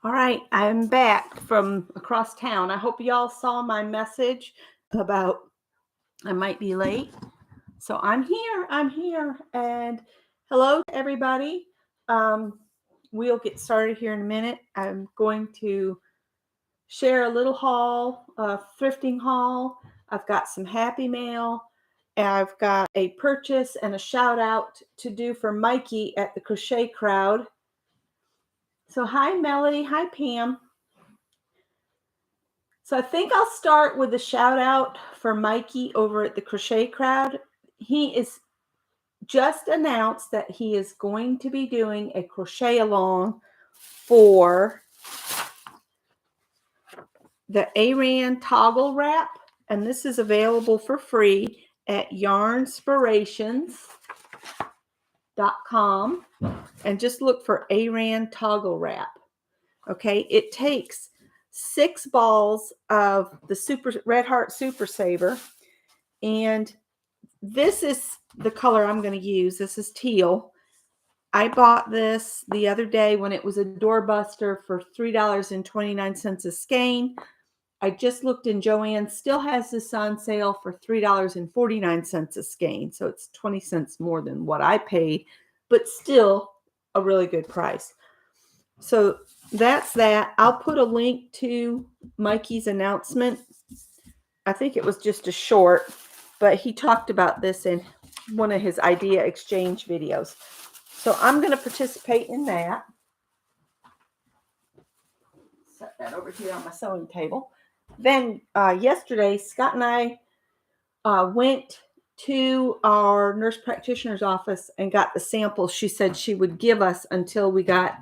All right, I'm back from across town. I hope y'all saw my message about I might be late. So I'm here, and hello to everybody. Um, we'll get started here in a minute. I'm going to share a little haul, a thrifting haul. I've got some happy mail. I've got a purchase and a shout out to do for Mikey at the Crochet Crowd. So hi Melody, hi Pam. So I think I'll start with a shout out for Mikey over at the Crochet Crowd. He is just announced that he is going to be doing a crochet along for the Aran toggle wrap, and this is available for free at yarnspirations.com, and just look for Aran toggle wrap. Okay, it takes 6 balls of the Super Red Heart Super Saver, and this is the color I'm going to use. This is teal. I bought this the other day when it was a doorbuster for $3.29 a skein. I just looked, and Joann still has this on sale for $3.49 a skein. So it's 20 cents more than what I paid, but still a really good price. So that's that. I'll put a link to Mikey's announcement. I think it was just a short, but he talked about this in one of his idea exchange videos. So I'm going to participate in that. Set that over here on my sewing table. Then yesterday, Scott and I went to our nurse practitioner's office and got the samples she said she would give us until we got,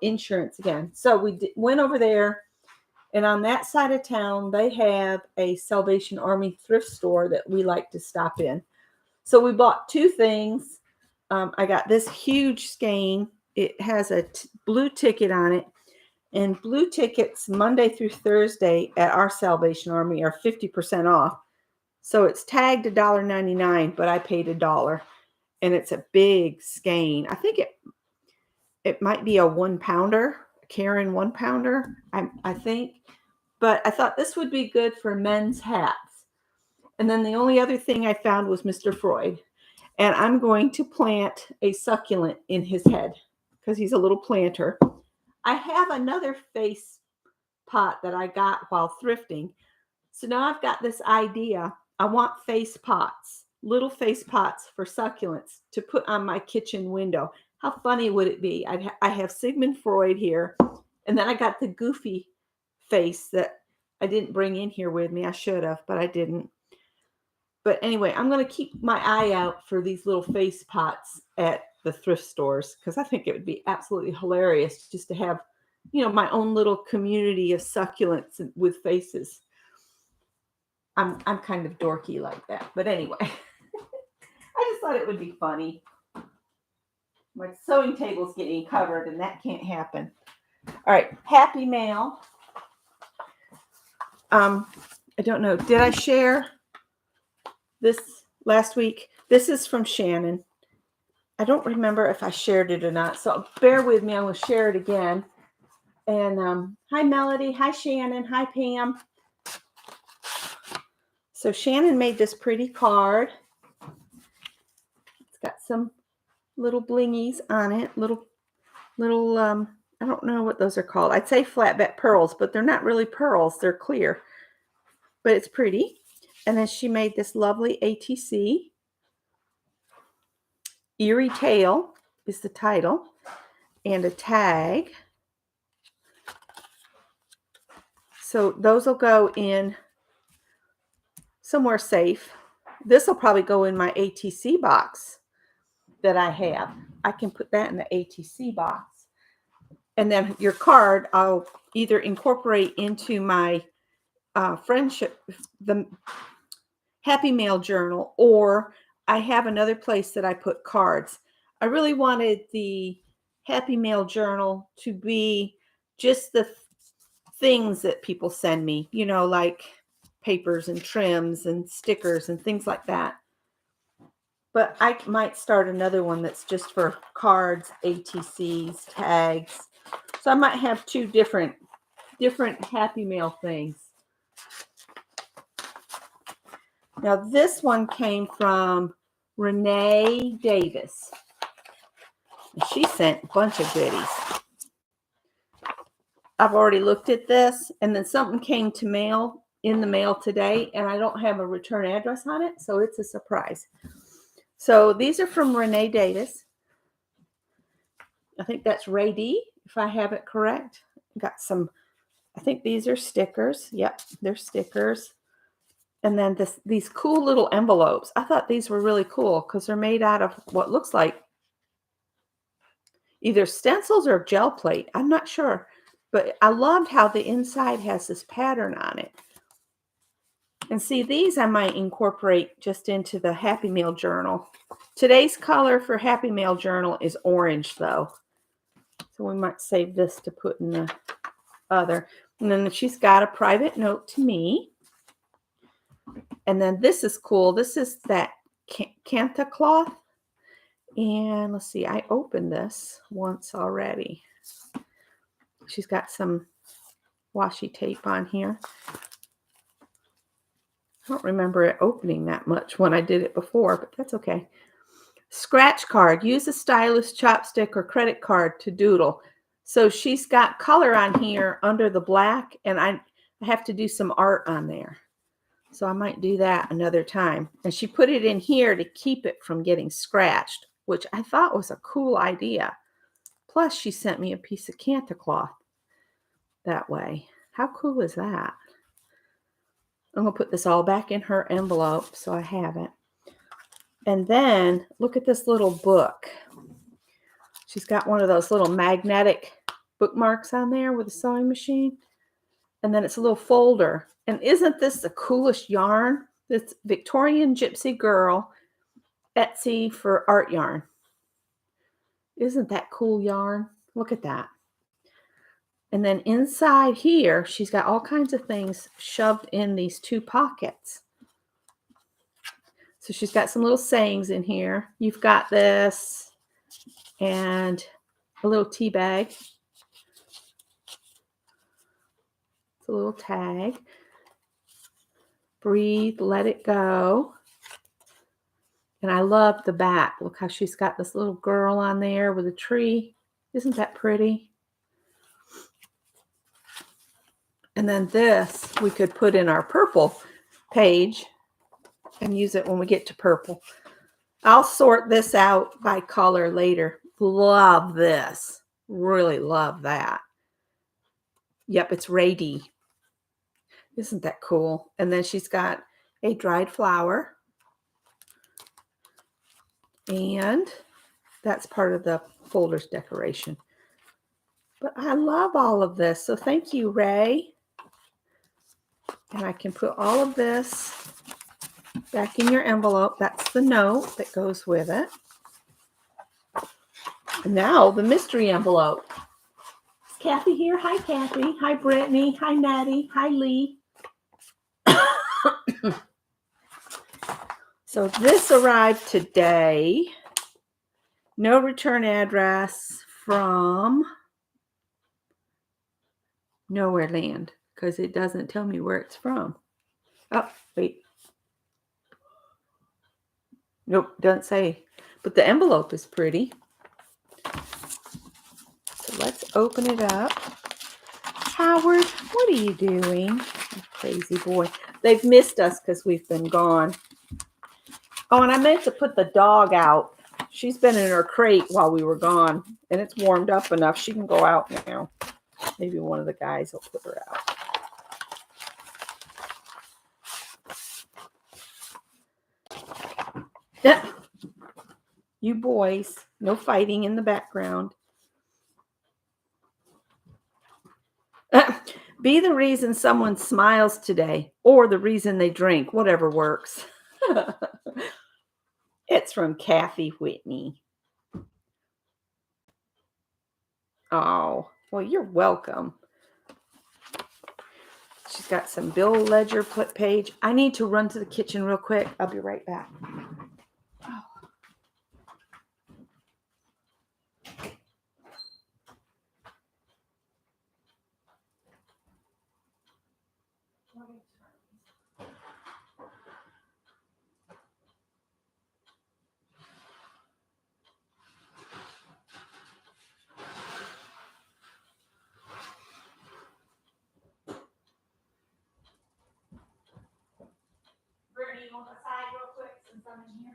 insurance again. So we went over there, and on that side of town, they have a Salvation Army thrift store that we like to stop in. So we bought 2 things. I got this huge skein. It has a blue ticket on it. And blue tickets Monday through Thursday at our Salvation Army are 50% off. So it's tagged $1.99, but I paid $1. And it's a big skein. I think it might be a 1-pounder, Karen 1-pounder, I think. But I thought this would be good for men's hats. And then the only other thing I found was Mr. Freud. And I'm going to plant a succulent in his head because he's a little planter. I have another face pot that I got while thrifting. So now I've got this idea. I want face pots, little face pots for succulents to put on my kitchen window. How funny would it be? I have Sigmund Freud here, and then I got the goofy face that I didn't bring in here with me. I should have, but I didn't. But anyway, I'm going to keep my eye out for these little face pots at the thrift stores because I think it would be absolutely hilarious just to have, my own little community of succulents with faces. I'm kind of dorky like that. But anyway, I just thought it would be funny. My sewing table's getting covered, and that can't happen. All right, happy mail. I don't know. Did I share this last week? This is from Shannon. I don't remember if I shared it or not, so bear with me. I will share it again. And hi, Melody. Hi, Shannon. Hi, Pam. So Shannon made this pretty card. It's got some little blingies on it. Little, I don't know what those are called. I'd say flatback pearls, but they're not really pearls. They're clear. But it's pretty. And then she made this lovely ATC. Eerie Tale is the title. And a tag. So those will go in somewhere safe. This will probably go in my ATC box that I have. I can put that in the ATC box. And then your card, I'll either incorporate into my friendship, the Happy Mail journal, or I have another place that I put cards. I really wanted the Happy Mail journal to be just the things that people send me, like papers and trims and stickers and things like that. But I might start another one that's just for cards, ATCs, tags. So I might have two different Happy Mail things. Now this one came from Renee Davis. She sent a bunch of goodies. I've already looked at this, and then something came in the mail today, and I don't have a return address on it, so it's a surprise. So these are from Renee Davis. I think that's Ray D, if I have it correct. Got some, I think these are stickers. Yep, they're stickers. And then these cool little envelopes. I thought these were really cool because they're made out of what looks like either stencils or gel plate. I'm not sure. But I loved how the inside has this pattern on it. And see, these I might incorporate just into the Happy Mail journal. Today's color for Happy Mail journal is orange, though. So we might save this to put in the other. And then she's got a private note to me. And then this is cool. This is that Kanta cloth. And let's see, I opened this once already. She's got some washi tape on here. I don't remember it opening that much when I did it before, but that's okay. Scratch card. Use a stylus, chopstick, or credit card to doodle. So she's got color on here under the black, and I have to do some art on there. So I might do that another time. And she put it in here to keep it from getting scratched, which I thought was a cool idea. Plus, she sent me a piece of Kanta cloth that way. How cool is that? I'm going to put this all back in her envelope so I have it. And then look at this little book. She's got one of those little magnetic bookmarks on there with a sewing machine. And then it's a little folder. And isn't this the coolest yarn? It's Victorian Gypsy Girl Etsy for art yarn. Isn't that cool yarn? Look at that. And then inside here, she's got all kinds of things shoved in these two pockets. So she's got some little sayings in here. You've got this and a little tea bag. It's a little tag. Breathe, let it go. And I love the back. Look how she's got this little girl on there with a tree. Isn't that pretty? And then this we could put in our purple page and use it when we get to purple. I'll sort this out by color later. Love this. Really love that. Yep, it's Ray D. Isn't that cool? And then she's got a dried flower. And that's part of the folder's decoration. But I love all of this. So thank you, Ray. And I can put all of this back in your envelope. That's the note that goes with it. And now the mystery envelope. Is Kathy here? Hi, Kathy. Hi, Brittany. Hi, Natty. Hi, Lee. So this arrived today. No return address from Nowhere Land because it doesn't tell me where it's from. Oh, wait. Nope, doesn't say. But the envelope is pretty. So let's open it up. Howard, what are you doing? You crazy boy. They've missed us because we've been gone. Oh, and I meant to put the dog out. She's been in her crate while we were gone, and it's warmed up enough. She can go out now. Maybe one of the guys will put her out. Yeah. You boys, no fighting in the background. Be the reason someone smiles today, or the reason they drink, whatever works. It's from Kathy Whitney. Oh, well, you're welcome. She's got some bill ledger page. I need to run to the kitchen real quick. I'll be right back. Oh. table aside real quick since I'm in here.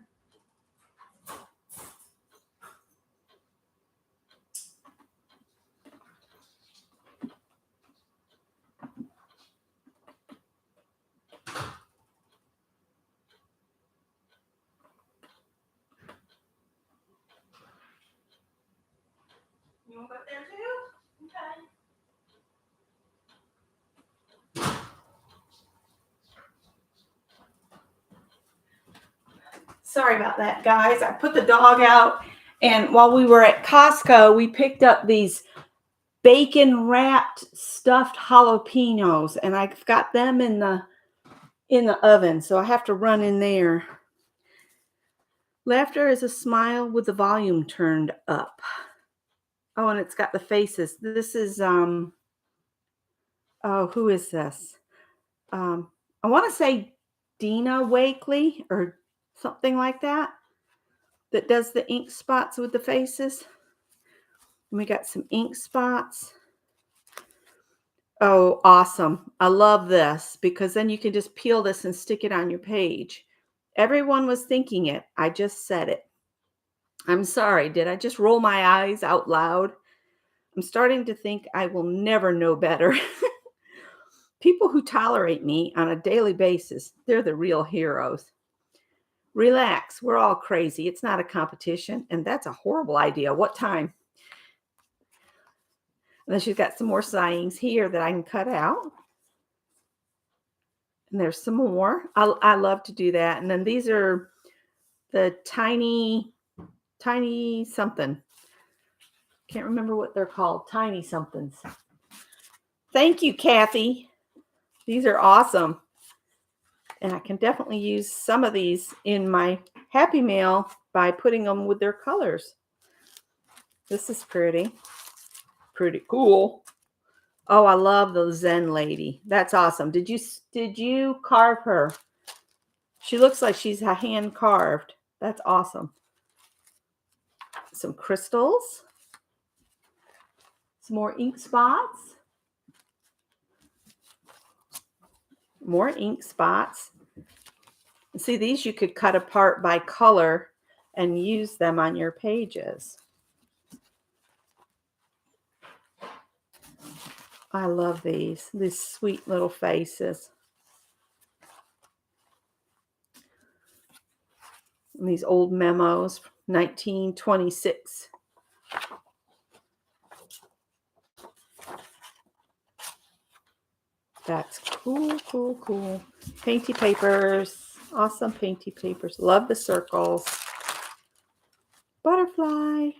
You want to put there too? Okay. Sorry about that, guys. I put the dog out, and while we were at Costco, we picked up these bacon wrapped stuffed jalapenos, and I've got them in the oven, so I have to run in there. Laughter is a smile with the volume turned up. Oh, and it's got the faces. This is oh, who is this? I want to say Dina Wakely or something like that does the ink spots with the faces. And we got some ink spots. Oh, awesome. I love this because then you can just peel this and stick it on your page. Everyone was thinking it. I just said it. I'm sorry. Did I just roll my eyes out loud? I'm starting to think I will never know better. People who tolerate me on a daily basis, they're the real heroes. Relax. We're all crazy. It's not a competition. And that's a horrible idea. What time? And then she's got some more sayings here that I can cut out. And there's some more. I love to do that. And then these are the tiny something. Can't remember what they're called. Tiny somethings. Thank you, Kathy. These are awesome. And I can definitely use some of these in my Happy Mail by putting them with their colors. This is pretty. Pretty cool. Oh, I love the Zen lady. That's awesome. Did you carve her? She looks like she's hand carved. That's awesome. Some crystals. Some more ink spots. More ink spots. See, these you could cut apart by color and use them on your pages. I love these sweet little faces. And these old memos, 1926. That's cool, cool, cool. Painty papers. Awesome painty papers. Love the circles. Butterfly.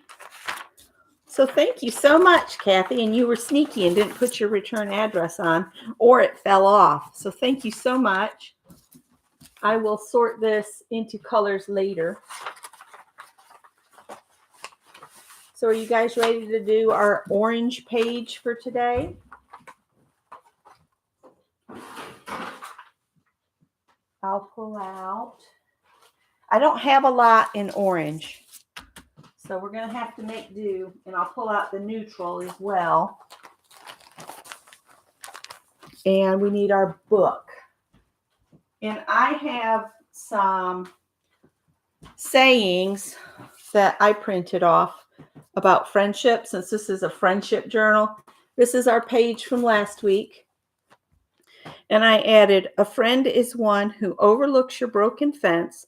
So thank you so much, Kathy. And you were sneaky and didn't put your return address on, or it fell off. So thank you so much. I will sort this into colors later. So are you guys ready to do our orange page for today? I'll pull out. I don't have a lot in orange, so we're going to have to make do, and I'll pull out the neutral as well. And we need our book. And I have some sayings that I printed off about friendship, since this is a friendship journal. This is our page from last week. And I added, a friend is one who overlooks your broken fence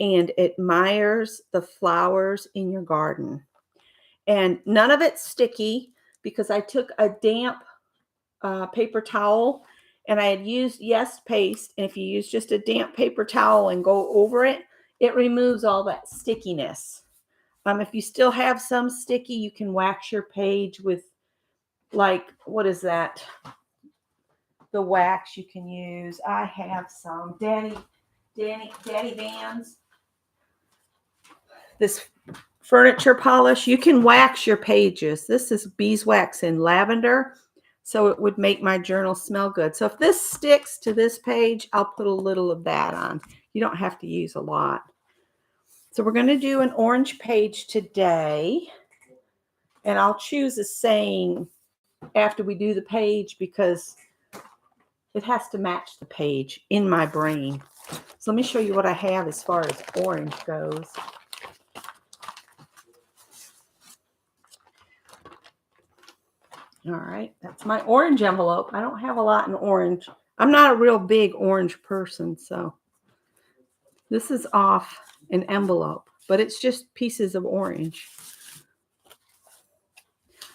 and admires the flowers in your garden. And none of it's sticky because I took a damp paper towel and I had used Yes paste. And if you use just a damp paper towel and go over it, it removes all that stickiness. If you still have some sticky, you can wax your page with, like, what is that? The wax you can use. I have some Daddy Vans. This furniture polish. You can wax your pages. This is beeswax in lavender, so it would make my journal smell good. So if this sticks to this page, I'll put a little of that on. You don't have to use a lot. So we're going to do an orange page today, and I'll choose a saying after we do the page because It has to match the page in my brain. So let me show you what I have as far as orange goes. All right, that's my orange envelope. I don't have a lot in orange. I'm not a real big orange person, so this is off an envelope, but it's just pieces of orange.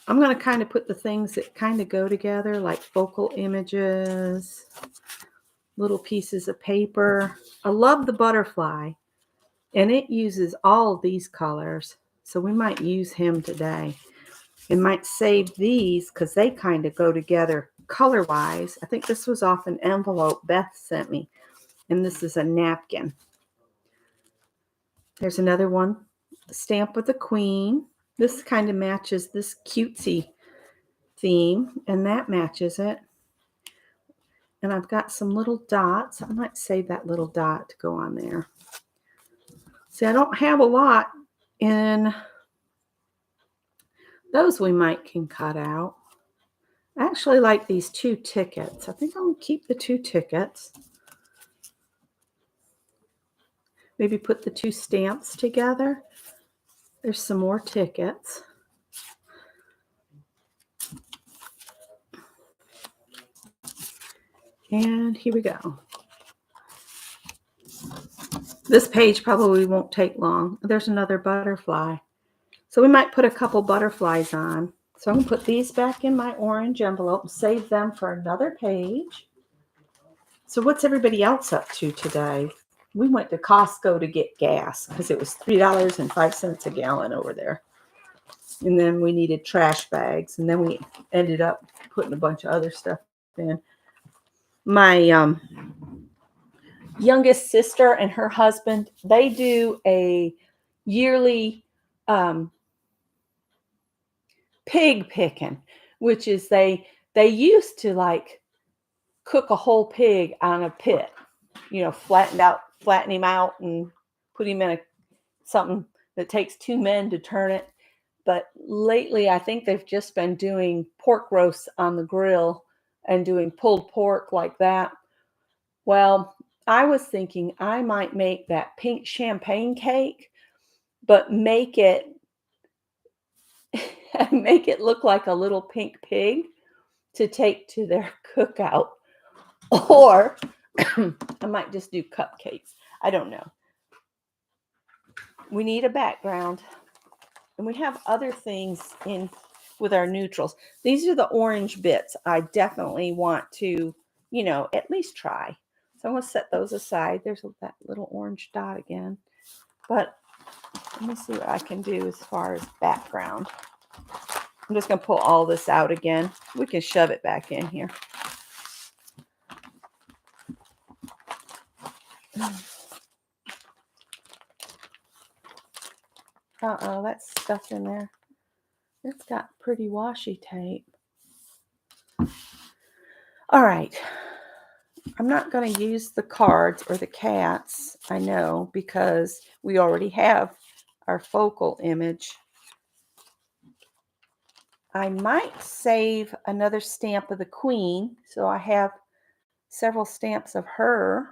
I'm going to kind of put the things that kind of go together, like focal images, little pieces of paper. I love the butterfly, and it uses all of these colors, so we might use him today. And might save these because they kind of go together color-wise. I think this was off an envelope Beth sent me, and this is a napkin. There's another one, a stamp with a queen. This kind of matches this cutesy theme, and that matches it. And I've got some little dots. I might save that little dot to go on there. See, I don't have a lot in those. We can cut out. I actually like these 2 tickets. I think I'm going to keep the 2 tickets. Maybe put the 2 stamps together. There's some more tickets. And here we go. This page probably won't take long. There's another butterfly. So we might put a couple butterflies on. So I'm going to put these back in my orange envelope and save them for another page. So what's everybody else up to today? We went to Costco to get gas because it was $3.05 a gallon over there. And then we needed trash bags. And then we ended up putting a bunch of other stuff in. My youngest sister and her husband, they do a yearly pig picking, which is they used to like cook a whole pig on a pit, flatten him out and put him in something that takes 2 men to turn it. But lately, I think they've just been doing pork roasts on the grill and doing pulled pork like that. Well, I was thinking I might make that pink champagne cake, but make it look like a little pink pig to take to their cookout. Or I might just do cupcakes. I don't know. We need a background. And we have other things in with our neutrals. These are the orange bits. I definitely want to, at least try. So I'm going to set those aside. There's that little orange dot again. But let me see what I can do as far as background. I'm just going to pull all this out again. We can shove it back in here. Uh-oh, that's stuck in there. It's got pretty washi tape. All right. I'm not going to use the cards or the cats, I know, because we already have our focal image. I might save another stamp of the queen, so I have several stamps of her.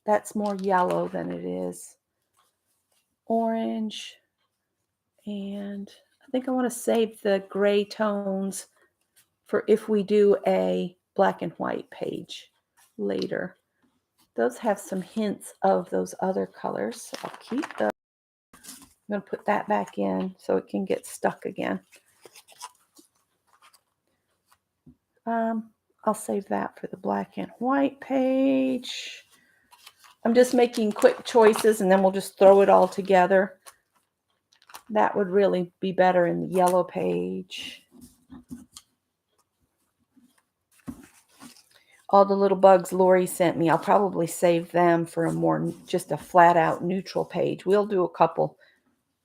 That's more yellow than it is orange. And I think I want to save the gray tones for if we do a black and white page later. Those have some hints of those other colors, so I'll keep those. I'm going to put that back in so it can get stuck again. I'll save that for the black and white page. I'm just making quick choices and then we'll just throw it all together. That would really be better in the yellow page. All the little bugs Lori sent me, I'll probably save them for just a flat out neutral page. We'll do a couple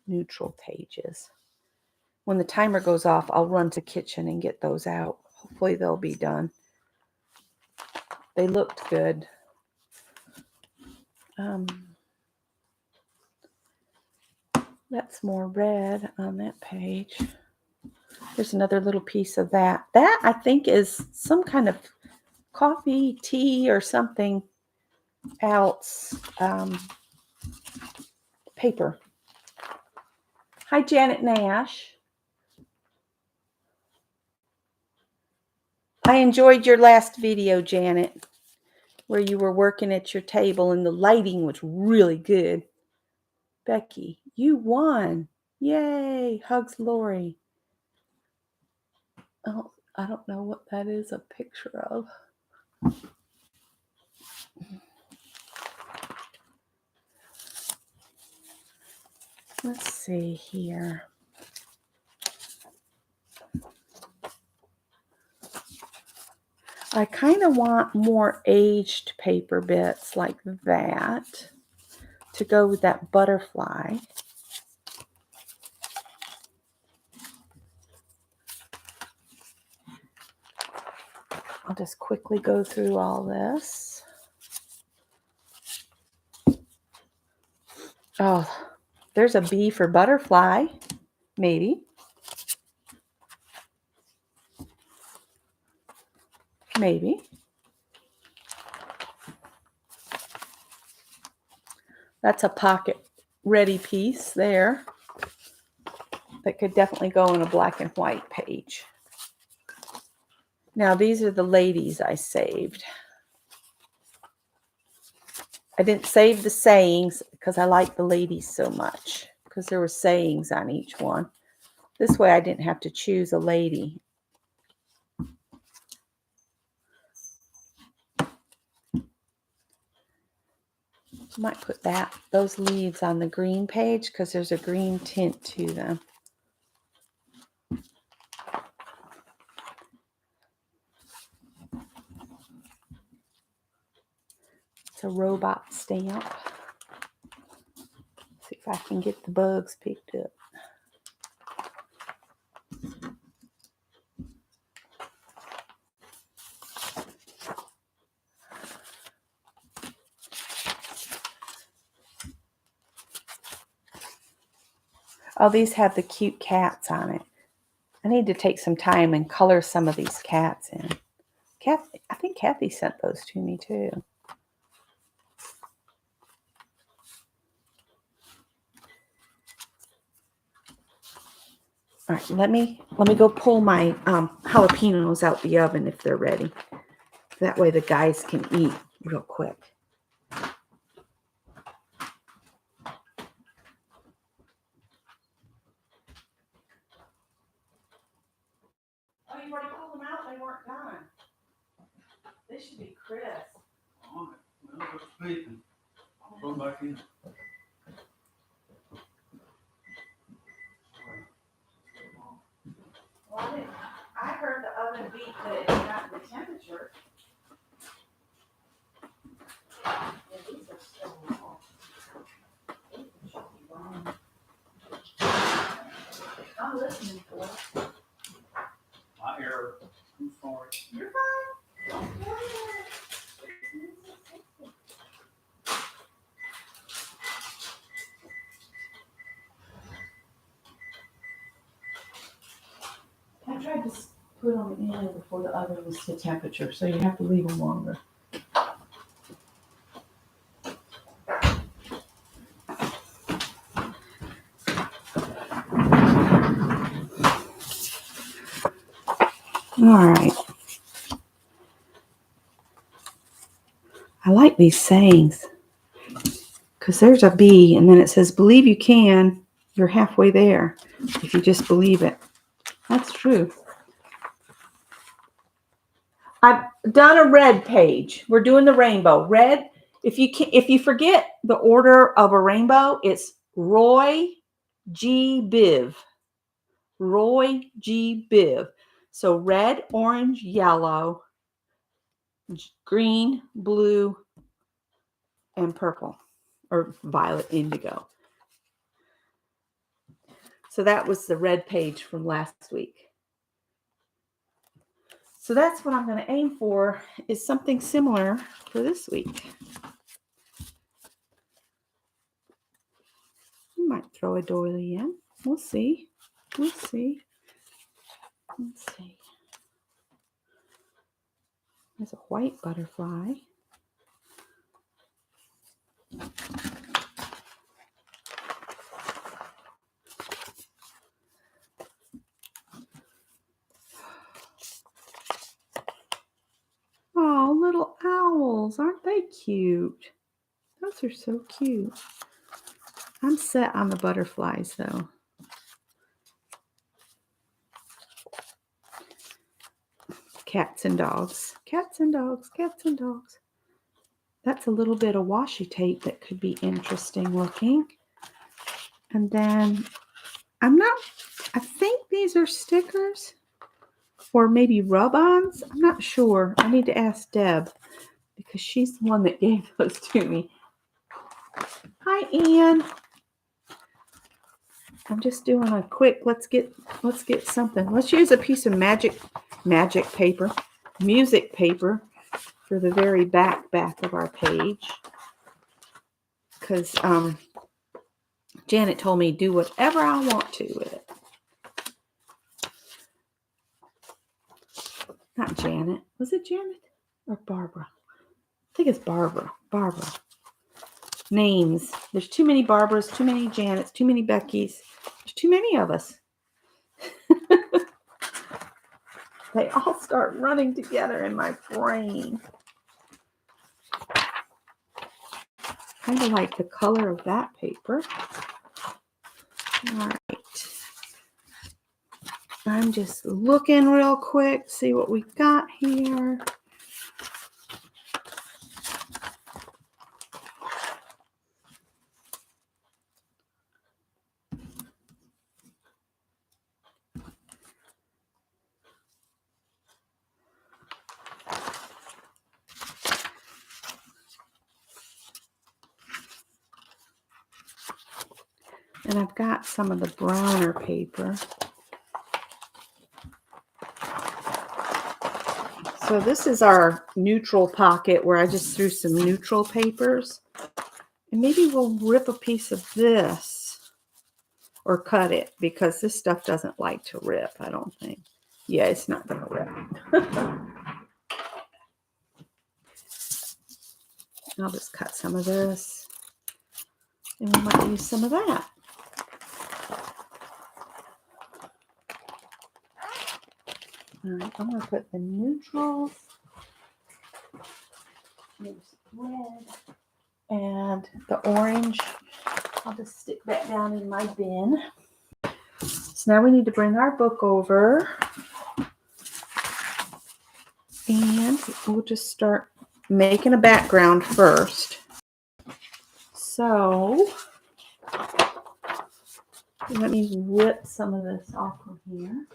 neutral pages. When the timer goes off, I'll run to kitchen and get those out. Hopefully they'll be done. They looked good. That's more red on that page. There's another little piece of that. That I think is some kind of coffee, tea, or something else. Paper. Hi, Janet Nash. I enjoyed your last video, Janet, where you were working at your table and the lighting was really good. Becky, you won. Yay. Hugs, Lori. Oh, I don't know what that is a picture of. Let's see here. I kind of want more aged paper bits like that to go with that butterfly. I'll just quickly go through all this. Oh, there's a B for butterfly, maybe. Maybe. That's a pocket ready piece there that could definitely go on a black and white page. Now, these are the ladies I saved. I didn't save the sayings because I like the ladies so much because there were sayings on each one. This way I didn't have to choose a lady. I might put those leaves on the green page because there's a green tint to them. It's a robot stamp. See if I can get the bugs picked up. Oh, these have the cute cats on it. I need to take some time and color some of these cats in. I think Kathy sent those to me too. All right, let me go pull my jalapenos out the oven if they're ready. That way the guys can eat real quick. Oh, you already pulled them out? They weren't done. They should be crisp. All right. Well, what's speaking? Go back in. Well, I heard the oven beep that it got the temperature. And these are still raw. They should be wrong. I'm listening for it. My error. I'm sorry. You're fine. I tried to put them in before the oven was to temperature, so you have to leave them longer. All right. I like these sayings because there's a B and then it says, believe you can, you're halfway there if you just believe it. That's true. I've done a red page. We're doing the rainbow. Red, if you forget the order of a rainbow, it's Roy G. Biv. Roy G. Biv. So red, orange, yellow, green, blue, and purple, or violet indigo. So that was the red page from last week. So that's what I'm going to aim for, is something similar for this week. We might throw a doily in. We'll see. We'll see. Let's see. There's a white butterfly. Oh, little owls. Aren't they cute? Those are so cute. I'm set on the butterflies, though. Cats and dogs. Cats and dogs. Cats and dogs. That's a little bit of washi tape that could be interesting looking. And then I think these are stickers or maybe rub-ons. I'm not sure. I need to ask Deb because she's the one that gave those to me. Hi, Ann. I'm just doing a quick, let's get something. Let's use a piece of music paper for the very back of our page. Because Janet told me do whatever I want to with it. Not Janet. Was it Janet or Barbara? I think it's Barbara. Barbara. Names. There's too many Barbaras, too many Janets, too many Beckys. There's too many of us. They all start running together in my brain. Kind of like the color of that paper. All right. I'm just looking real quick, see what we got here. And I've got some of the browner paper. So this is our neutral pocket where I just threw some neutral papers. And maybe we'll rip a piece of this or cut it because this stuff doesn't like to rip, I don't think. Yeah, it's not going to rip. I'll just cut some of this. And we might use some of that. All right, I'm going to put the neutrals. There's red. And the orange, I'll just stick that down in my bin. So now we need to bring our book over. And we'll just start making a background first. So let me rip some of this off of here.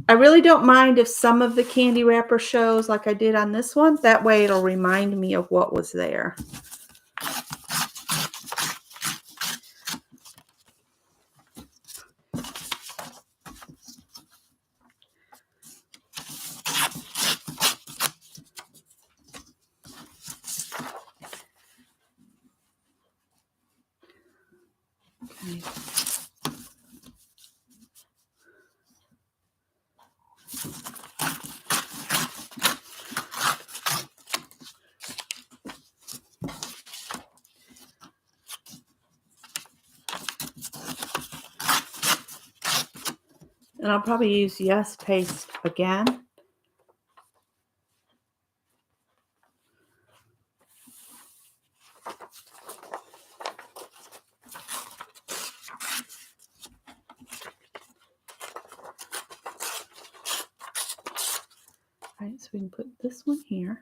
I really don't mind if some of the candy wrapper shows like I did on this one. That way it'll remind me of what was there. Okay. And I'll probably use Yes Paste again. All right, so we can put this one here.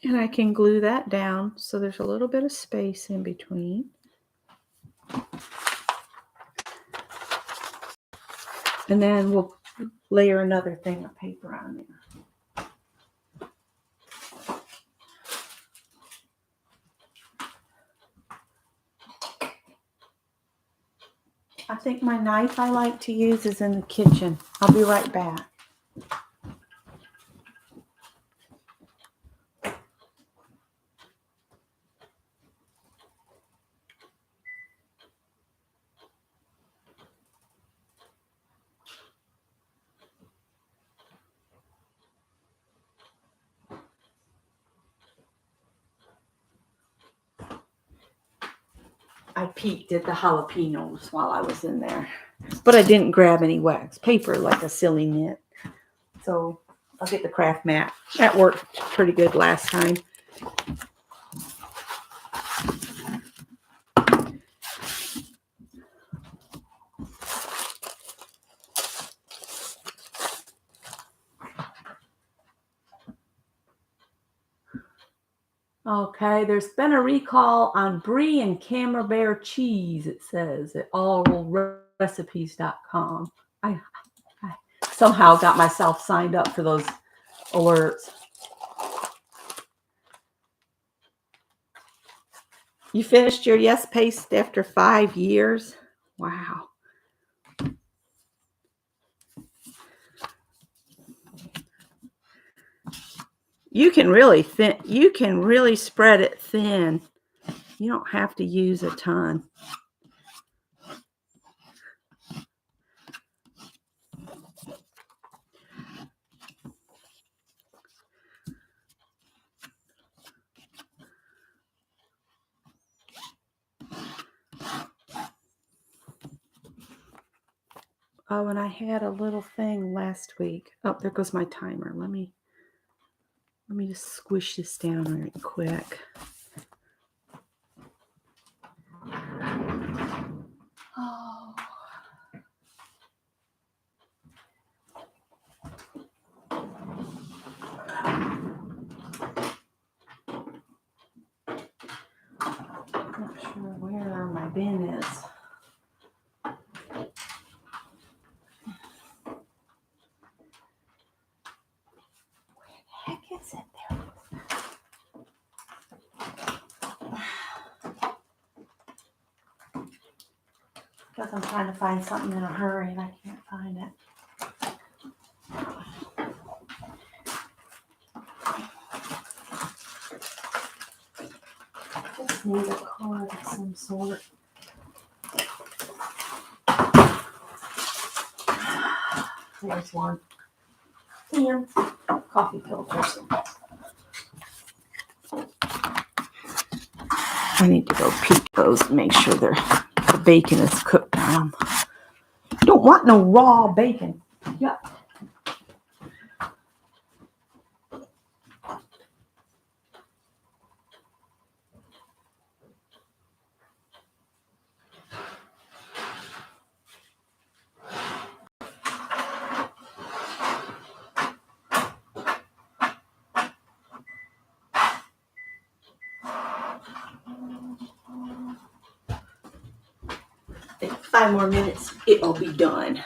And I can glue that down so there's a little bit of space in between. And then we'll layer another thing of paper on there. I think my knife I like to use is in the kitchen. I'll be right back. I peeked at the jalapenos while I was in there. But I didn't grab any wax paper like a silly nit. So I'll get the craft mat. That worked pretty good last time. Okay, there's been a recall on brie and camembert cheese, it says, at allrecipes.com. I somehow got myself signed up for those alerts. You finished your Yes Paste after 5 years? Wow. You can really spread it thin. You don't have to use a ton. Oh, and I had a little thing last week. Oh, there goes my timer. Let me just squish this down right quick. Oh. Not sure where my bin is. Where the heck is it? There. Because I'm trying to find something in a hurry and I can't find it. Just need a card of some sort. There's one. And coffee filters. I need to go peek those and make sure the bacon is cooked down. Don't want no raw bacon. Yuck. In 5 more minutes, it'll be done.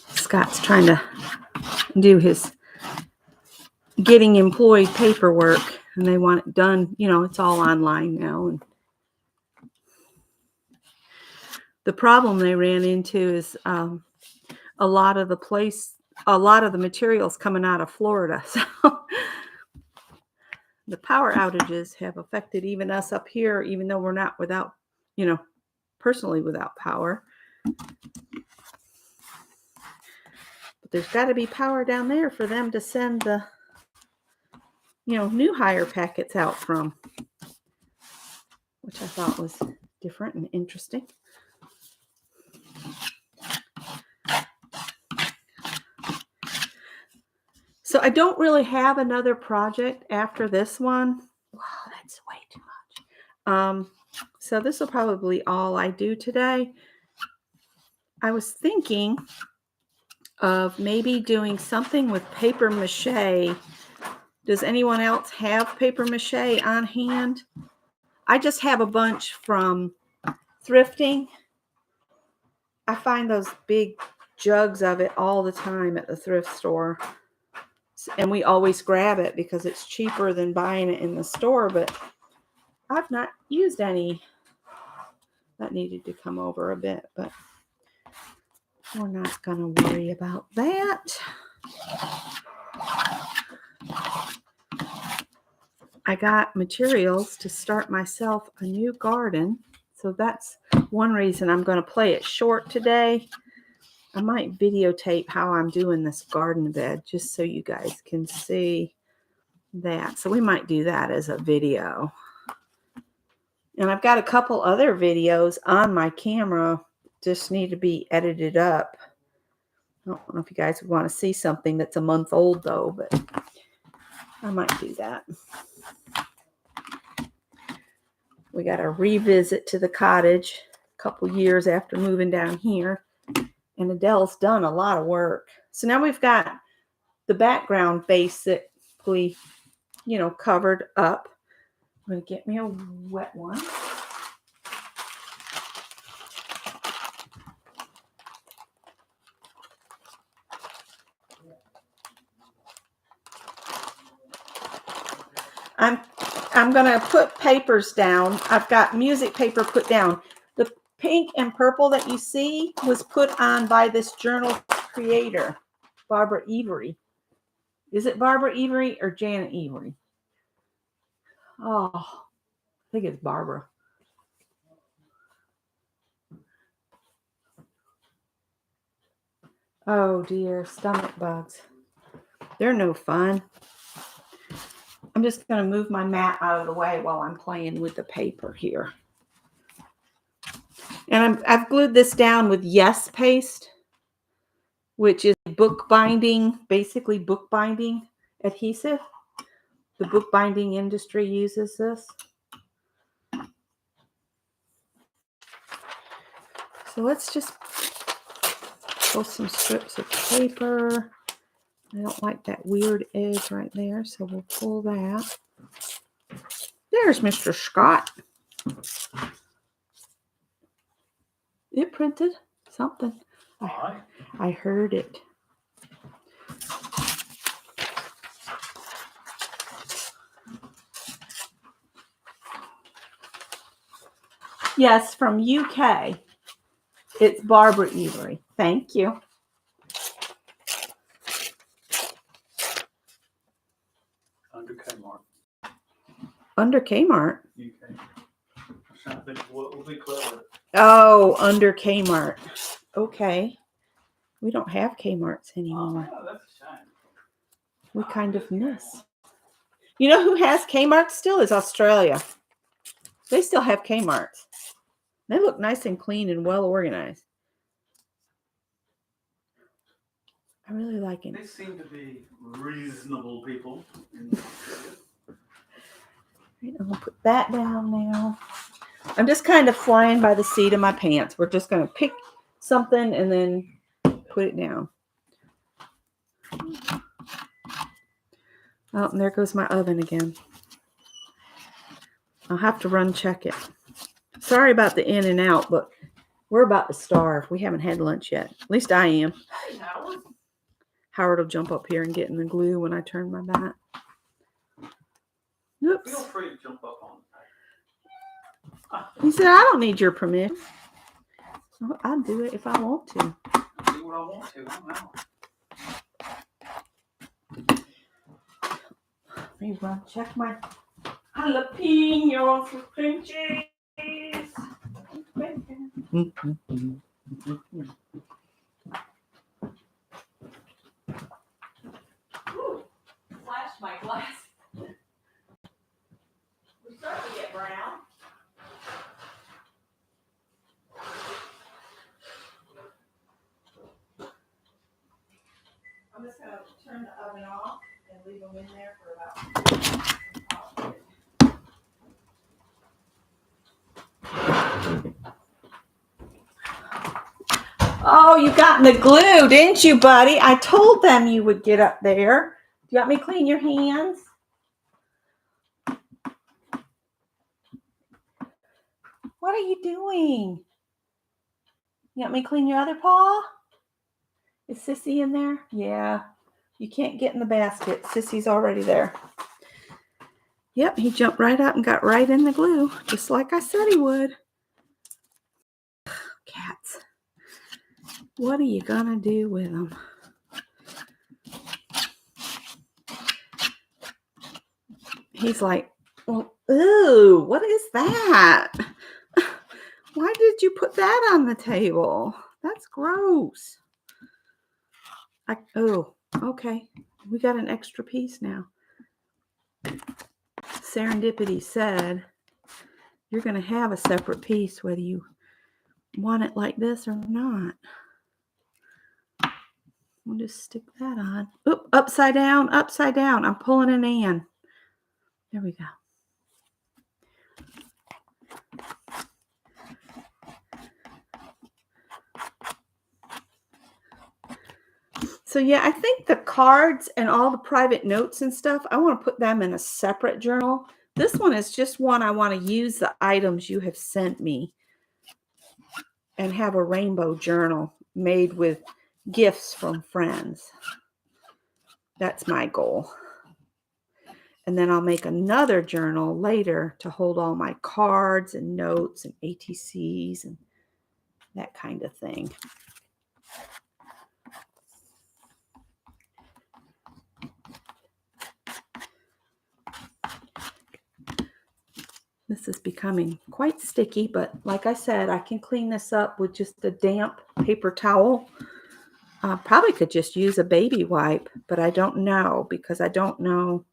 Scott's trying to do his getting employed paperwork, and they want it done. You know, it's all online now. And the problem they ran into is a lot of the materials coming out of Florida. So the power outages have affected even us up here, even though we're not personally without power. But there's got to be power down there for them to send the, new hire packets out from, which I thought was different and interesting. So I don't really have another project after this one. Wow, that's way too much. So this will probably all I do today. I was thinking of maybe doing something with paper mache. Does anyone else have paper mache on hand? I just have a bunch from thrifting. I find those big jugs of it all the time at the thrift store. And we always grab it because it's cheaper than buying it in the store. But I've not used any. That needed to come over a bit, but we're not going to worry about that. I got materials to start myself a new garden. So that's one reason I'm going to play it short today. I might videotape how I'm doing this garden bed just so you guys can see that. So we might do that as a video. And I've got a couple other videos on my camera, just need to be edited up. I don't know if you guys would want to see something that's a month old though, but I might do that. We got a revisit to the cottage a couple years after moving down here. And Adele's done a lot of work. So now we've got the background basically, covered up. I'm going to get me a wet one. I'm going to put papers down. I've got music paper put down. The pink and purple that you see was put on by this journal creator, Barbara Every. Is it Barbara Every or Janet Every? Oh, I think it's Barbara. Oh dear, stomach bugs. They're no fun. I'm just going to move my mat out of the way while I'm playing with the paper here. And I've glued this down with Yes paste, which is bookbinding, basically bookbinding adhesive. The bookbinding industry uses this. So let's just pull some strips of paper. I don't like that weird edge right there, so we'll pull that. There's Mr. Scott. It printed something. I heard it. Yes, from UK. It's Barbara Every. Thank you. Under Kmart. Under Kmart. UK. I'm trying to think what would be clever. Oh, under Kmart. Okay. We don't have Kmarts anymore. Oh, that's a shame. We kind of miss. You know who has Kmarts still is Australia. They still have Kmarts. They look nice and clean and well organized. I really like it. They seem to be reasonable people. I'm going to put that down now. I'm just kind of flying by the seat of my pants. We're just going to pick something and then put it down. Oh, and there goes my oven again. I'll have to run check it. Sorry about the in and out, but we're about to starve. We haven't had lunch yet. At least I am. Hey, Howard. Howard will jump up here and get in the glue when I turn my back. Oops. Feel free to jump up on it. He said, I don't need your permission. I'll do it if I want to. I'll do what I want to. I'm out. Let me run check my jalapenos with cream cheese. Ooh, flashed my glass. We're starting to get brown. I'm just going to turn the oven off and leave them in there for about. Oh, you got in the glue, didn't you, buddy? I told them you would get up there. Do you want me to clean your hands? What are you doing? You want me to clean your other paw? Is Sissy in there? Yeah. You can't get in the basket. Sissy's already there. Yep, he jumped right up and got right in the glue, just like I said he would. Cats. What are you gonna do with them? He's like, well, ooh, what is that? Why did you put that on the table? That's gross. Oh, okay. We got an extra piece now. Serendipity said you're going to have a separate piece whether you want it like this or not. We'll just stick that on. Oop, upside down, upside down. I'm pulling it in. There we go. So yeah, I think the cards and all the private notes and stuff, I want to put them in a separate journal. This one is just one I want to use the items you have sent me and have a rainbow journal made with gifts from friends. That's my goal. And then I'll make another journal later to hold all my cards and notes and ATCs and that kind of thing. This is becoming quite sticky, but like I said, I can clean this up with just a damp paper towel. Probably could just use a baby wipe, but I don't know because I don't know.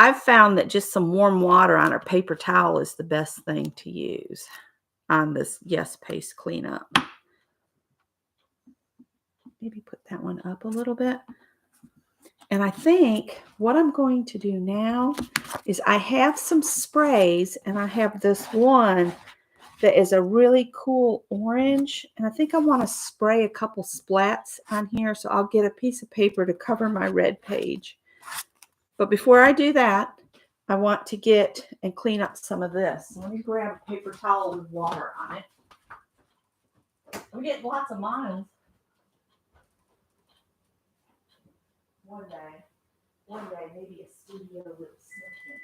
I've found that just some warm water on a paper towel is the best thing to use on this Yes Paste cleanup. Maybe put that one up a little bit. And I think what I'm going to do now is I have some sprays and I have this one that is a really cool orange. And I think I want to spray a couple splats on here. So I'll get a piece of paper to cover my red page. But before I do that, I want to get and clean up some of this. Let me grab a paper towel with water on it. I'm getting lots of miles. One day, maybe a studio with a snake in it.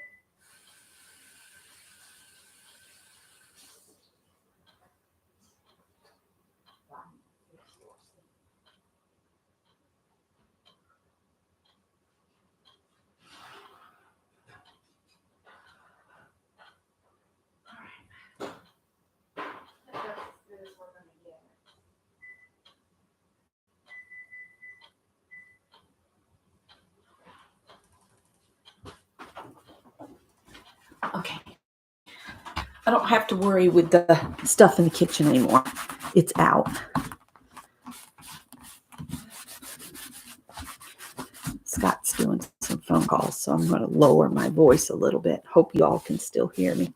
Okay. I don't have to worry with the stuff in the kitchen anymore. It's out. Scott's doing some phone calls, so I'm going to lower my voice a little bit. Hope you all can still hear me.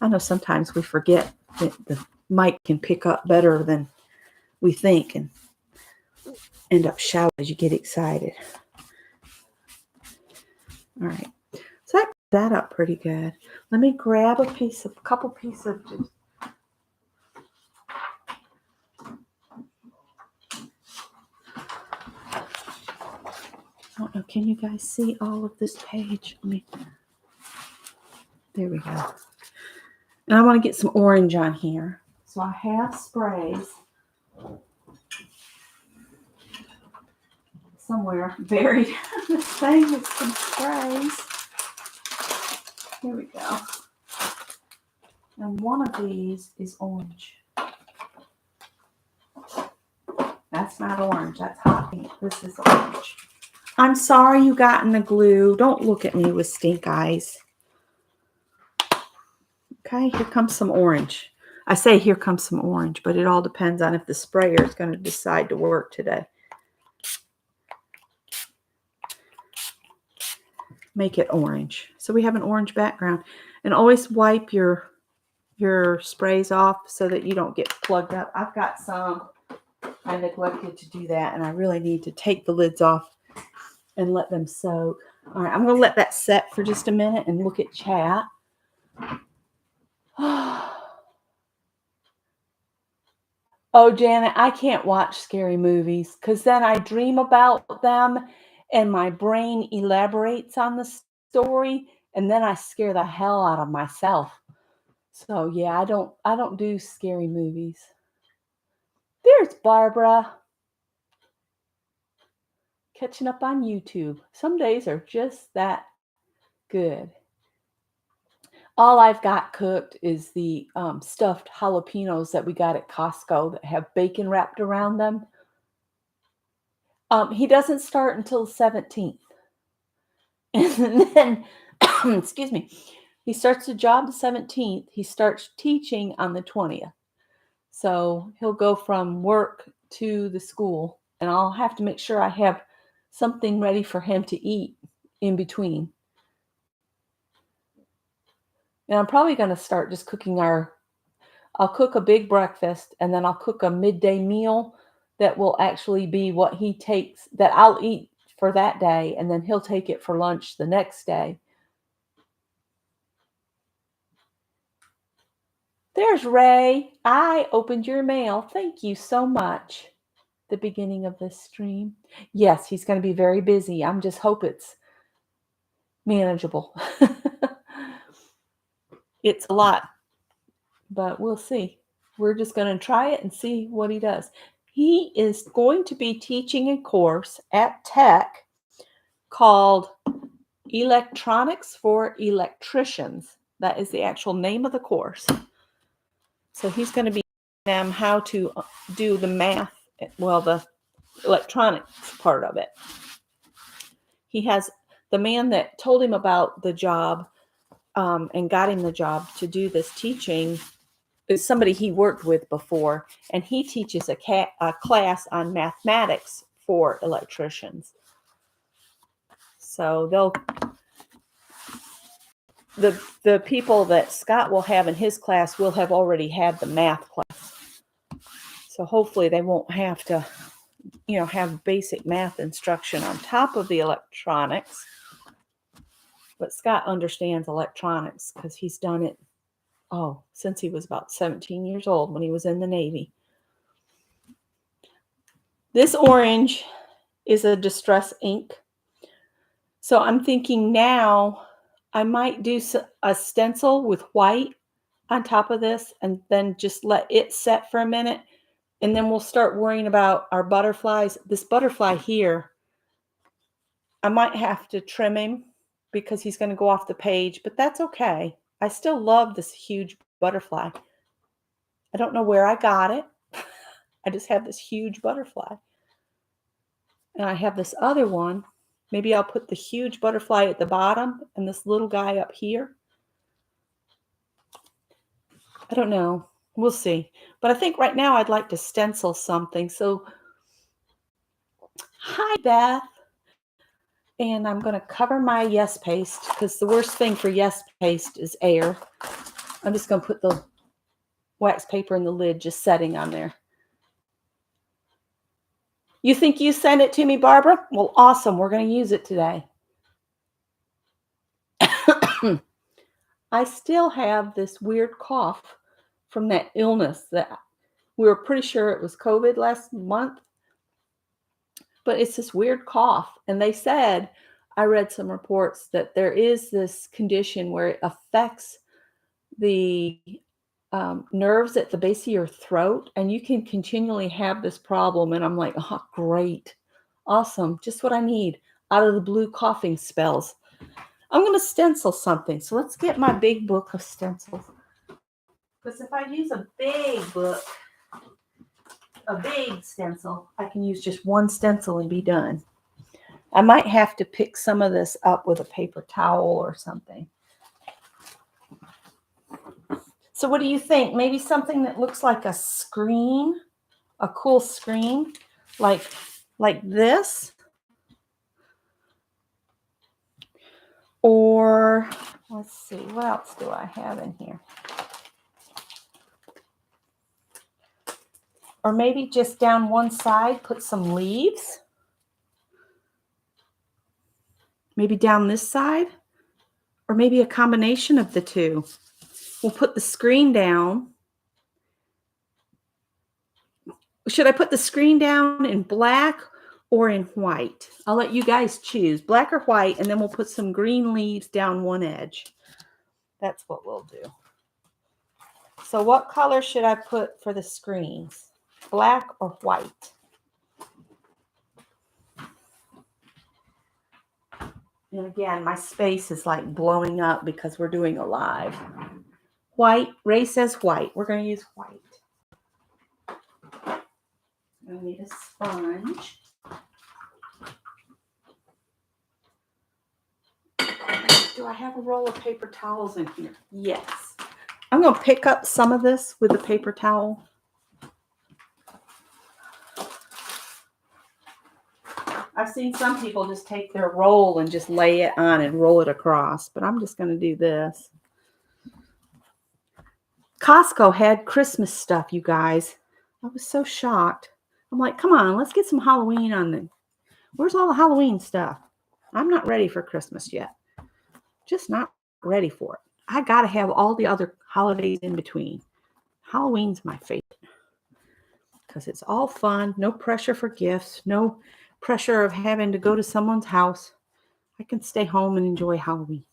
I know sometimes we forget that the mic can pick up better than we think and end up shouting as you get excited. All right. So I put that up pretty good. Let me grab a couple pieces of just I don't know. Can you guys see all of this page? There we go. And I want to get some orange on here. So I have sprays somewhere buried in this thing with some sprays. Here we go. And one of these is orange. That's not orange. That's hot pink. This is orange. I'm sorry you got in the glue. Don't look at me with stink eyes. Okay, here comes some orange. I say here comes some orange, but it all depends on if the sprayer is going to decide to work today. Make it orange. So we have an orange background. And always wipe your sprays off so that you don't get plugged up. I've got some. I neglected to do that, and I really need to take the lids off and let them soak. All right, I'm going to let that set for just a minute and look at chat. Oh, Janet, I can't watch scary movies because then I dream about them and my brain elaborates on the story and then I scare the hell out of myself. So yeah, I don't do scary movies. There's Barbara. Catching up on YouTube. Some days are just that good. All I've got cooked is the stuffed jalapenos that we got at Costco that have bacon wrapped around them. He doesn't start until the 17th. And then, excuse me, he starts the job the 17th. He starts teaching on the 20th. So he'll go from work to the school, and I'll have to make sure I have something ready for him to eat in between. And I'm probably going to start just cooking I'll cook a big breakfast, and then I'll cook a midday meal that will actually be what he takes, that I'll eat for that day, and then he'll take it for lunch the next day. There's Ray. I opened your mail. Thank you so much. The beginning of this stream. Yes, he's going to be very busy. I'm just hope it's manageable. It's a lot, but we'll see. We're just going to try it and see what he does. He is going to be teaching a course at Tech called Electronics for Electricians. That is the actual name of the course. So he's going to be teaching them how to do the math, well, the electronics part of it. He has the man that told him about the job and got him the job to do this teaching is somebody he worked with before, and he teaches a class on mathematics for electricians. So the people that Scott will have in his class will have already had the math class. So hopefully they won't have to, have basic math instruction on top of the electronics. But Scott understands electronics because he's done it, since he was about 17 years old when he was in the Navy. This orange is a distress ink. So I'm thinking now I might do a stencil with white on top of this and then just let it set for a minute. And then we'll start worrying about our butterflies. This butterfly here, I might have to trim him because he's going to go off the page, but that's okay. I still love this huge butterfly. I don't know where I got it. I just have this huge butterfly. And I have this other one. Maybe I'll put the huge butterfly at the bottom and this little guy up here. I don't know. We'll see. But I think right now I'd like to stencil something. So, hi, Beth. And I'm going to cover my Yes Paste because the worst thing for Yes Paste is air. I'm just going to put the wax paper in the lid just setting on there. You think you sent it to me, Barbara? Well, awesome. We're going to use it today. I still have this weird cough from that illness that we were pretty sure it was COVID last month. But it's this weird cough. And they said, I read some reports that there is this condition where it affects the nerves at the base of your throat, and you can continually have this problem. And I'm like, oh, great. Awesome. Just what I need out of the blue coughing spells. I'm going to stencil something. So let's get my big book of stencils. Because if I use a big book, a big stencil, I can use just one stencil and be done. I might have to pick some of this up with a paper towel or something. So what do you think? Maybe something that looks like a screen, a cool screen, like this? Or let's see, what else do I have in here? Or maybe just down one side, put some leaves. Maybe down this side. Or maybe a combination of the two. We'll put the screen down. Should I put the screen down in black or in white. I'll let you guys choose, black or white, and then we'll put some green leaves down one edge. That's what we'll do. So what color should I put for the screens? Black or white? And again, my space is like blowing up because we're doing a live. White. Ray says white. We're going to use white. I need a sponge. Do I have a roll of paper towels in here? Yes. I'm going to pick up some of this with a paper towel. I've seen some people just take their roll and just lay it on and roll it across, but I'm just going to do this. Costco had Christmas stuff, you guys. I was so shocked. I'm like, come on, let's get some Halloween on the... Where's all the Halloween stuff? I'm not ready for Christmas yet. Just not ready for it. I got to have all the other holidays in between. Halloween's my favorite because it's all fun. No pressure for gifts. No pressure of having to go to someone's house. I can stay home and enjoy Halloween.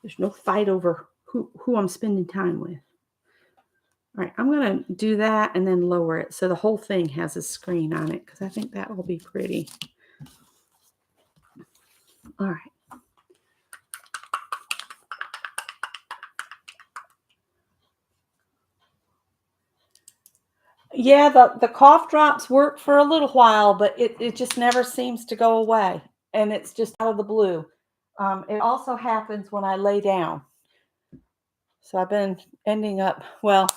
There's no fight over who I'm spending time with. All right, I'm going to do that and then lower it so the whole thing has a screen on it because I think that will be pretty. All right. Yeah, the cough drops work for a little while, but it just never seems to go away. And it's just out of the blue. It also happens when I lay down. So I've been ending up, well,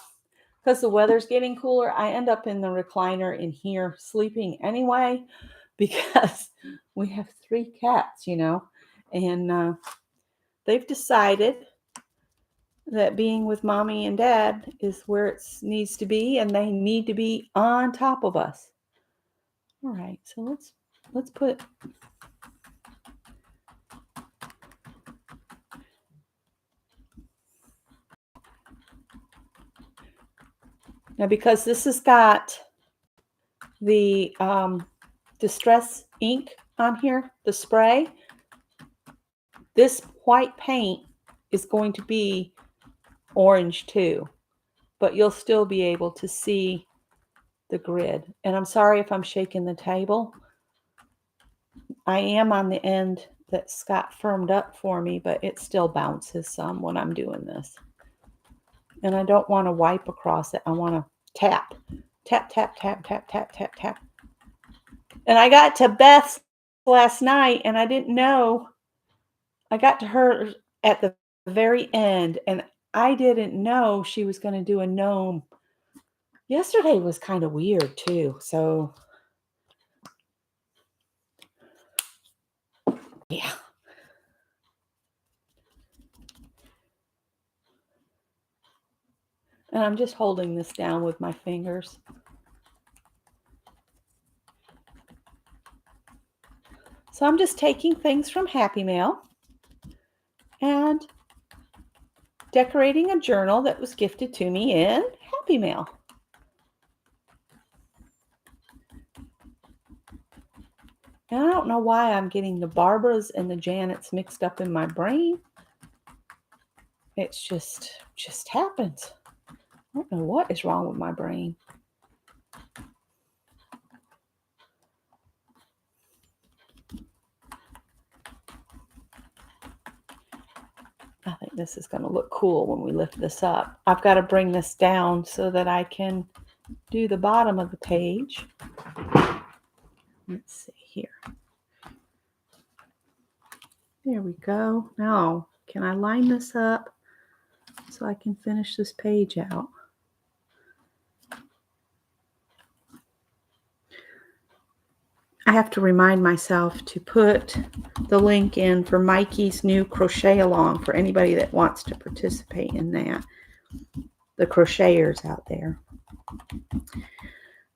because the weather's getting cooler, I end up in the recliner in here sleeping anyway because we have 3 cats, you know, and they've decided that being with mommy and dad is where it needs to be, and they need to be on top of us. All right, so let's put... Now, because this has got the Distress ink on here, the spray, this white paint is going to be orange too, but you'll still be able to see the grid. And I'm sorry if I'm shaking the table. I am on the end that Scott firmed up for me, but it still bounces some when I'm doing this. And I don't want to wipe across it. I want to tap, tap, tap, tap, tap, tap, tap, tap. And I got to Beth's last night and I didn't know. I got to her at the very end and I didn't know she was going to do a gnome. Yesterday was kind of weird too. So yeah. And I'm just holding this down with my fingers. So I'm just taking things from Happy Mail and decorating a journal that was gifted to me in Happy Mail. And I don't know why I'm getting the Barbaras and the Janets mixed up in my brain. It's just happens. I don't know what is wrong with my brain. I think this is going to look cool when we lift this up. I've got to bring this down so that I can do the bottom of the page. Let's see here. There we go. Now, can I line this up so I can finish this page out? I have to remind myself to put the link in for Mikey's new crochet along for anybody that wants to participate in that. The crocheters out there.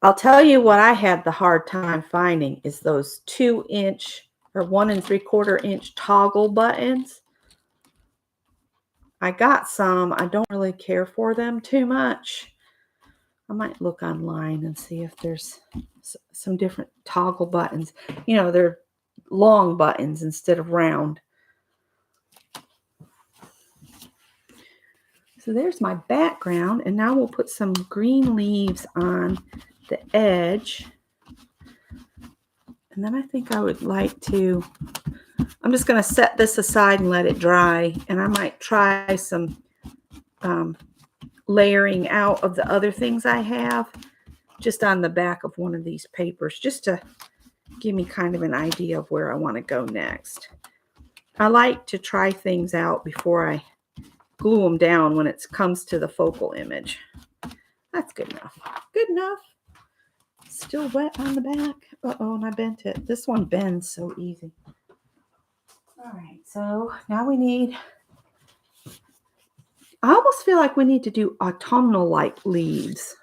I'll tell you what I had the hard time finding is those 2-inch or 1 3/4 inch toggle buttons. I got some. I don't really care for them too much. I might look online and see if there's some different toggle buttons. You know, they're long buttons instead of round. So there's my background, and now we'll put some green leaves on the edge. And then I think I would like to, I'm just going to set this aside and let it dry. And I might try some layering out of the other things I have just on the back of one of these papers, just to give me kind of an idea of where I want to go next. I like to try things out before I glue them down when it comes to the focal image. That's good enough. Good enough. Still wet on the back. Uh-oh, and I bent it. This one bends so easy. All right, so now we need, I almost feel like we need to do autumnal-like leaves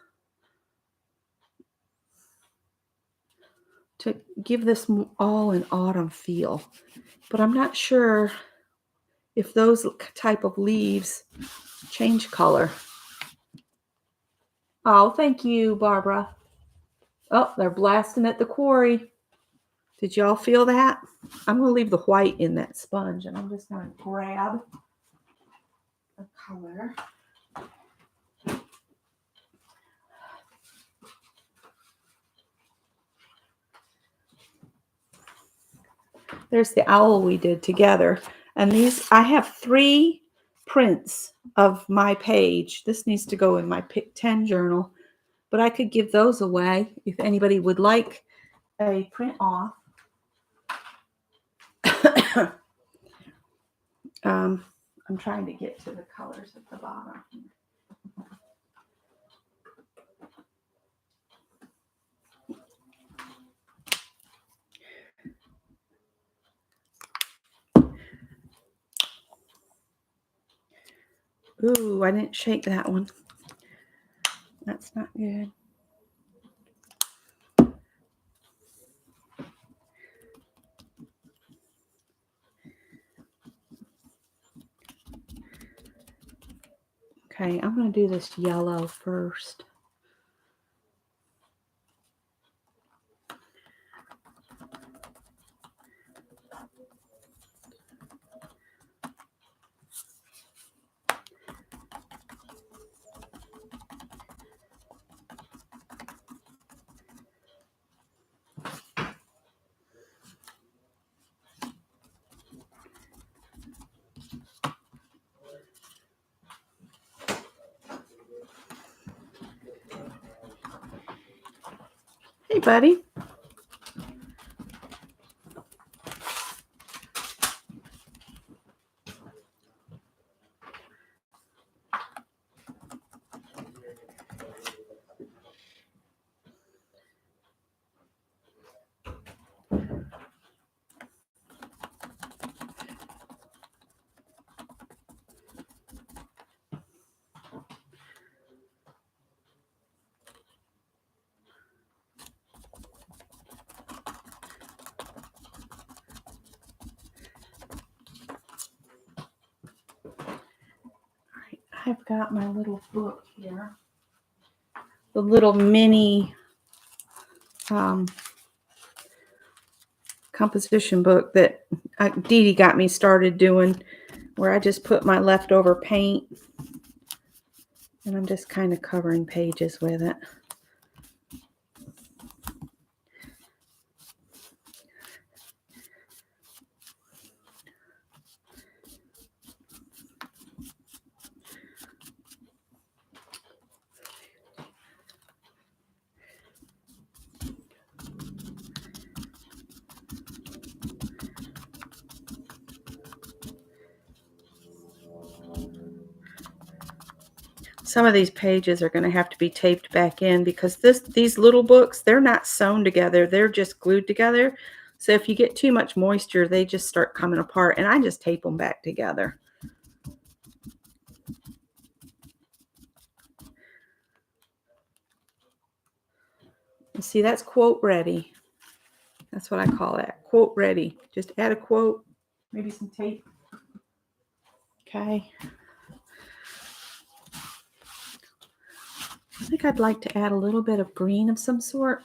to give this all an autumn feel. But I'm not sure if those type of leaves change color. Oh, thank you, Barbara. Oh, they're blasting at the quarry. Did y'all feel that? I'm going to leave the white in that sponge, and I'm just going to grab the color. There's the owl we did together. And these, I have 3 prints of my page. This needs to go in my Pick 10 journal, but I could give those away if anybody would like a print off. I'm trying to get to the colors at the bottom. Ooh, I didn't shake that one. That's not good. Okay, I'm going to do this yellow first. Hey, buddy. I've got my little book here. The little mini composition book that Dee Dee got me started doing, where I just put my leftover paint and I'm just kind of covering pages with it. Some of these pages are going to have to be taped back in because these little books, they're not sewn together. They're just glued together. So if you get too much moisture, they just start coming apart, and I just tape them back together. You see, that's quote ready. That's what I call that, quote ready. Just add a quote, maybe some tape. Okay. I think I'd like to add a little bit of green of some sort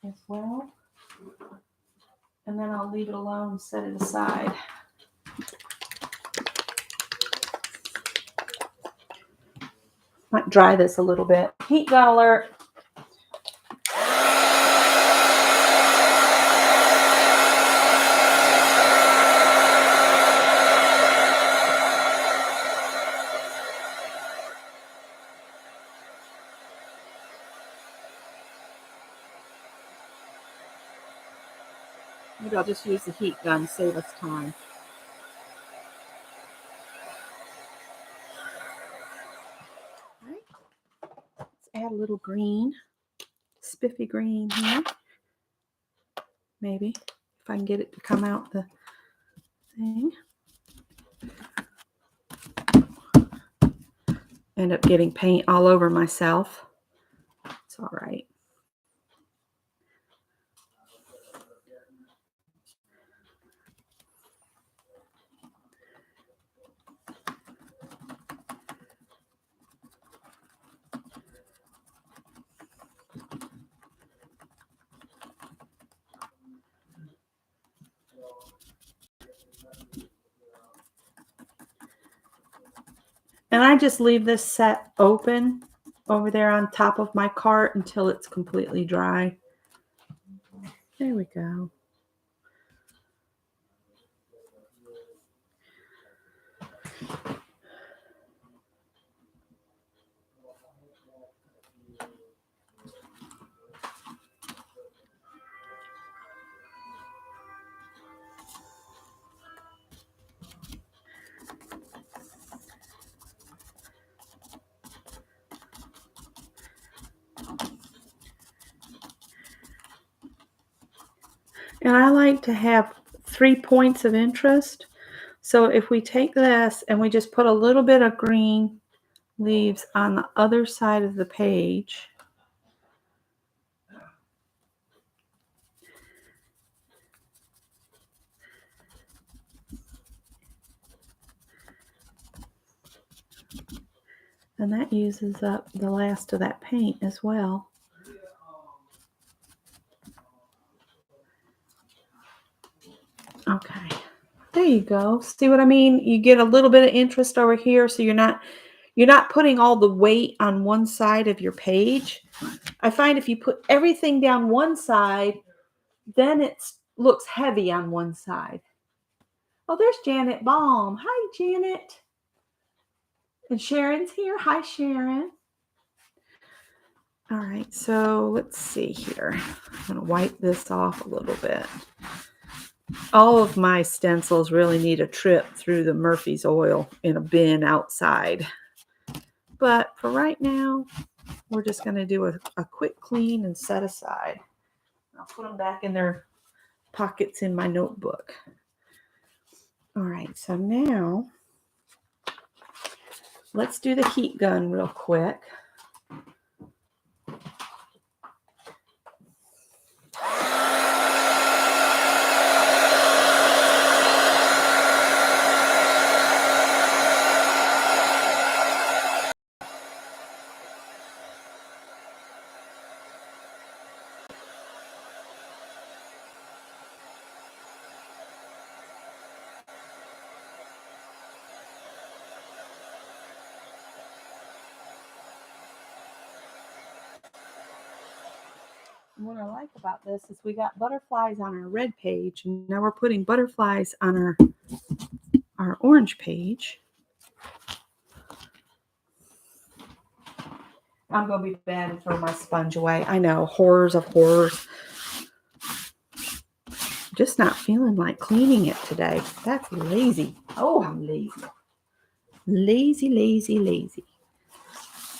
as well. And then I'll leave it alone, set it aside. Might dry this a little bit. Heat gun alert. Maybe I'll just use the heat gun, save us time. All right. Let's add a little green, spiffy green here. Maybe, if I can get it to come out the thing. End up getting paint all over myself. It's all right. And I just leave this set open over there on top of my cart until it's completely dry. There we go. And I like to have 3 points of interest. So if we take this and we just put a little bit of green leaves on the other side of the page. And that uses up the last of that paint as well. Okay, there you go. See what I mean? You get a little bit of interest over here, so you're not putting all the weight on one side of your page. I find if you put everything down one side, then it looks heavy on one side. Oh, there's Janet Baum. Hi, Janet. And Sharon's here. Hi, Sharon. All right, so let's see here. I'm going to wipe this off a little bit. All of my stencils really need a trip through the Murphy's oil in a bin outside. But for right now, we're just going to do a quick clean and set aside. I'll put them back in their pockets in my notebook. All right, so now let's do the heat gun real quick. And what I like about this is we got butterflies on our red page, and now we're putting butterflies on our orange page. I'm going to be bad and throw my sponge away. I know, horrors of horrors. Just not feeling like cleaning it today. That's lazy. Oh, I'm lazy. Lazy, lazy, lazy.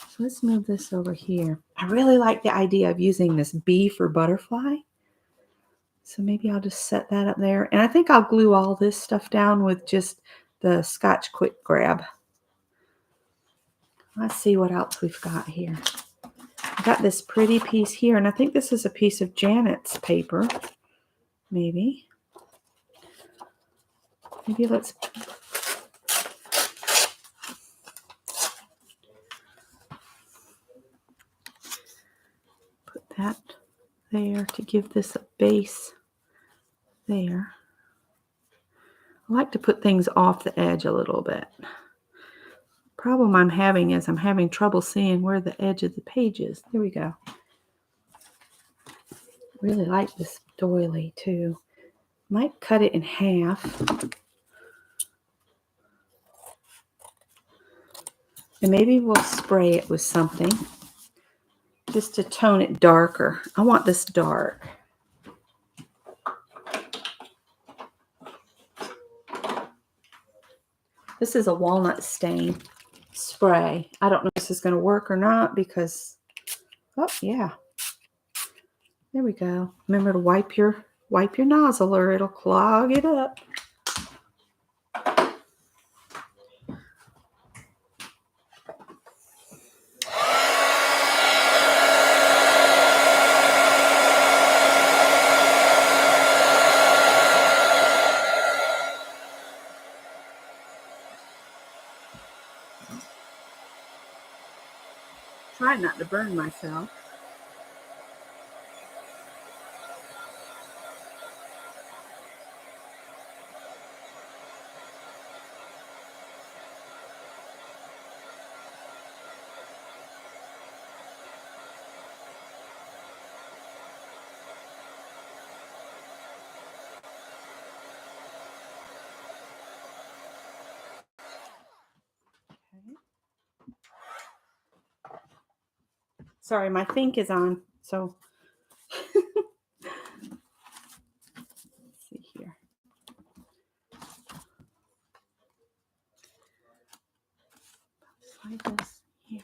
So let's move this over here. I really like the idea of using this B for butterfly. So maybe I'll just set that up there. And I think I'll glue all this stuff down with just the Scotch Quick Grab. Let's see what else we've got here. I got this pretty piece here, and I think this is a piece of Janet's paper. Maybe let's there to give this a base there. I like to put things off the edge a little bit. Problem I'm having is I'm having trouble seeing where the edge of the page is. There we go. Really like this doily too. Might cut it in half. And maybe we'll spray it with something just to tone it darker. I want this dark. This is a walnut stain spray. I don't know if this is going to work or not because, oh yeah. There we go. Remember to wipe your nozzle or it'll clog it up. Try not to burn myself. Sorry, my think is on, so let's see here. Slide this here.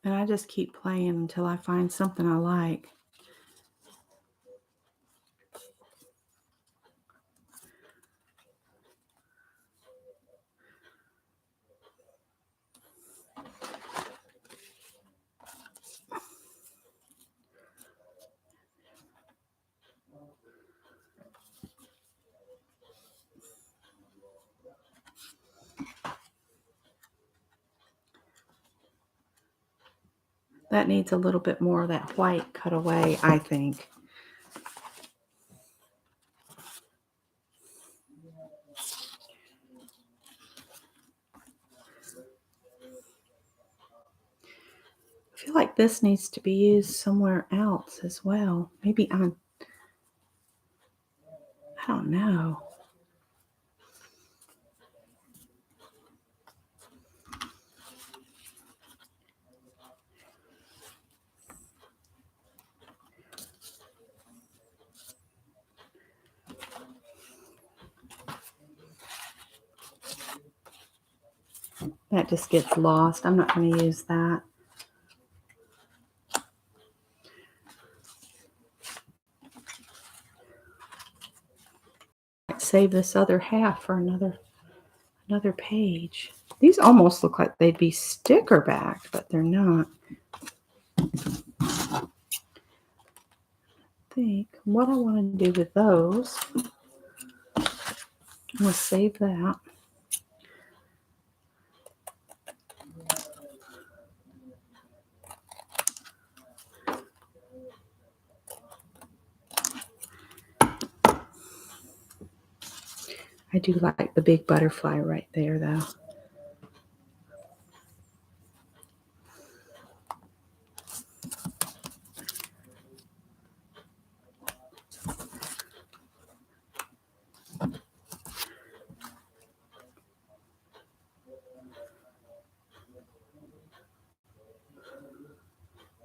And I just keep playing until I find something I like. That needs a little bit more of that white cut away, I think. I feel like this needs to be used somewhere else as well. Maybe on, I don't know. That just gets lost. I'm not going to use that. Save this other half for another page. These almost look like they'd be sticker backed, but they're not. I think what I want to do with those, I'm going to save that. I do like the big butterfly right there, though.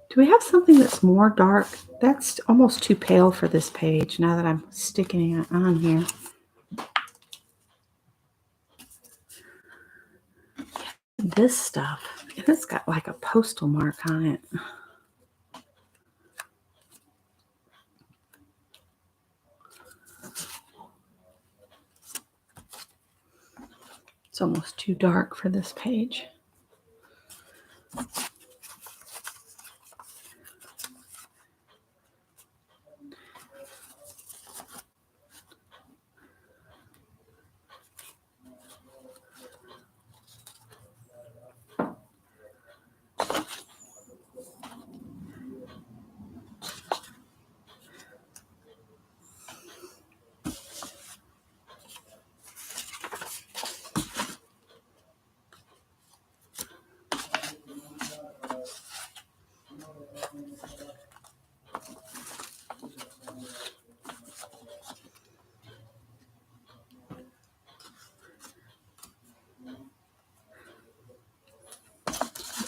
Do we have something that's more dark? That's almost too pale for this page now that I'm sticking it on here. This stuff, it's got like a postal mark on it. It's almost too dark for this page.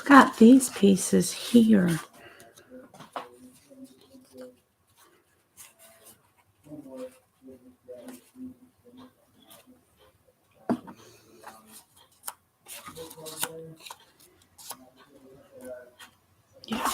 got these pieces here. Yeah.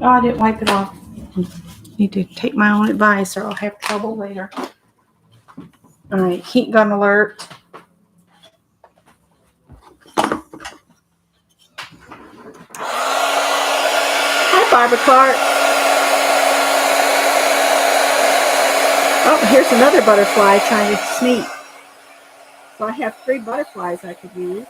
Oh, I didn't wipe it off. Need to take my own advice or I'll have trouble later. All right, heat gun alert. Hi, Barbara Clark. Oh, here's another butterfly trying to sneak. So I have 3 butterflies I could use.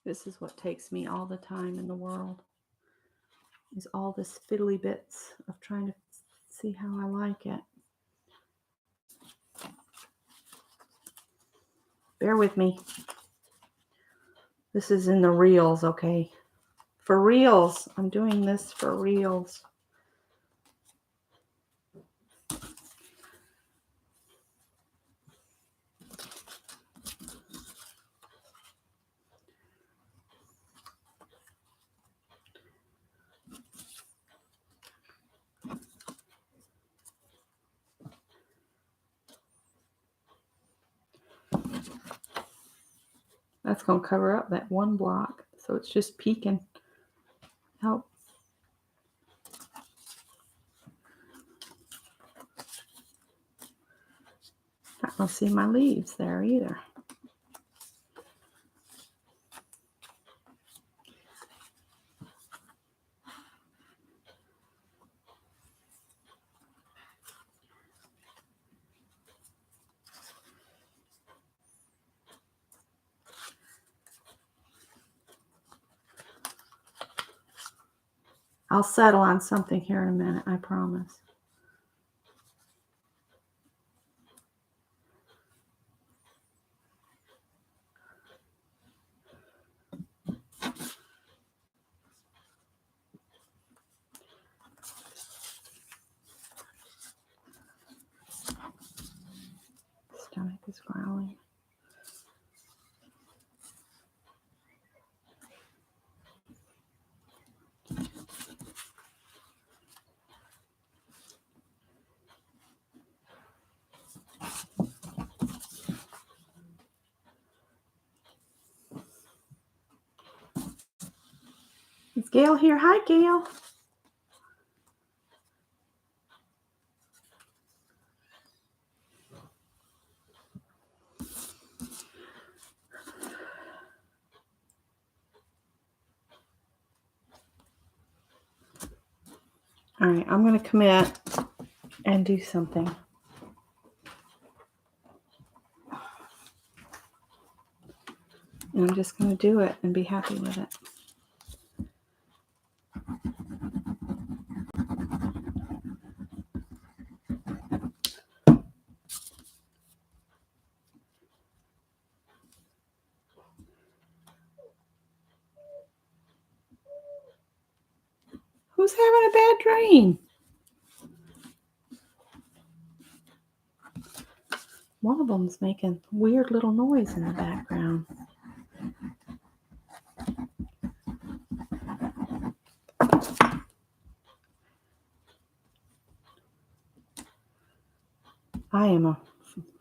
This is what takes me all the time in the world, is all this fiddly bits of trying to see how I like it. Bear with me. This is in the reels, okay? For reels. I'm doing this for reels. That's going to cover up that one block, so it's just peeking out. Not going to see my leaves there either. I'll settle on something here in a minute, I promise. Stomach is growling. Is Gail here? Hi, Gail. All right, I'm going to commit and do something. And I'm just going to do it and be happy with it. Who's having a bad dream? One of them's making weird little noise in the background. I am a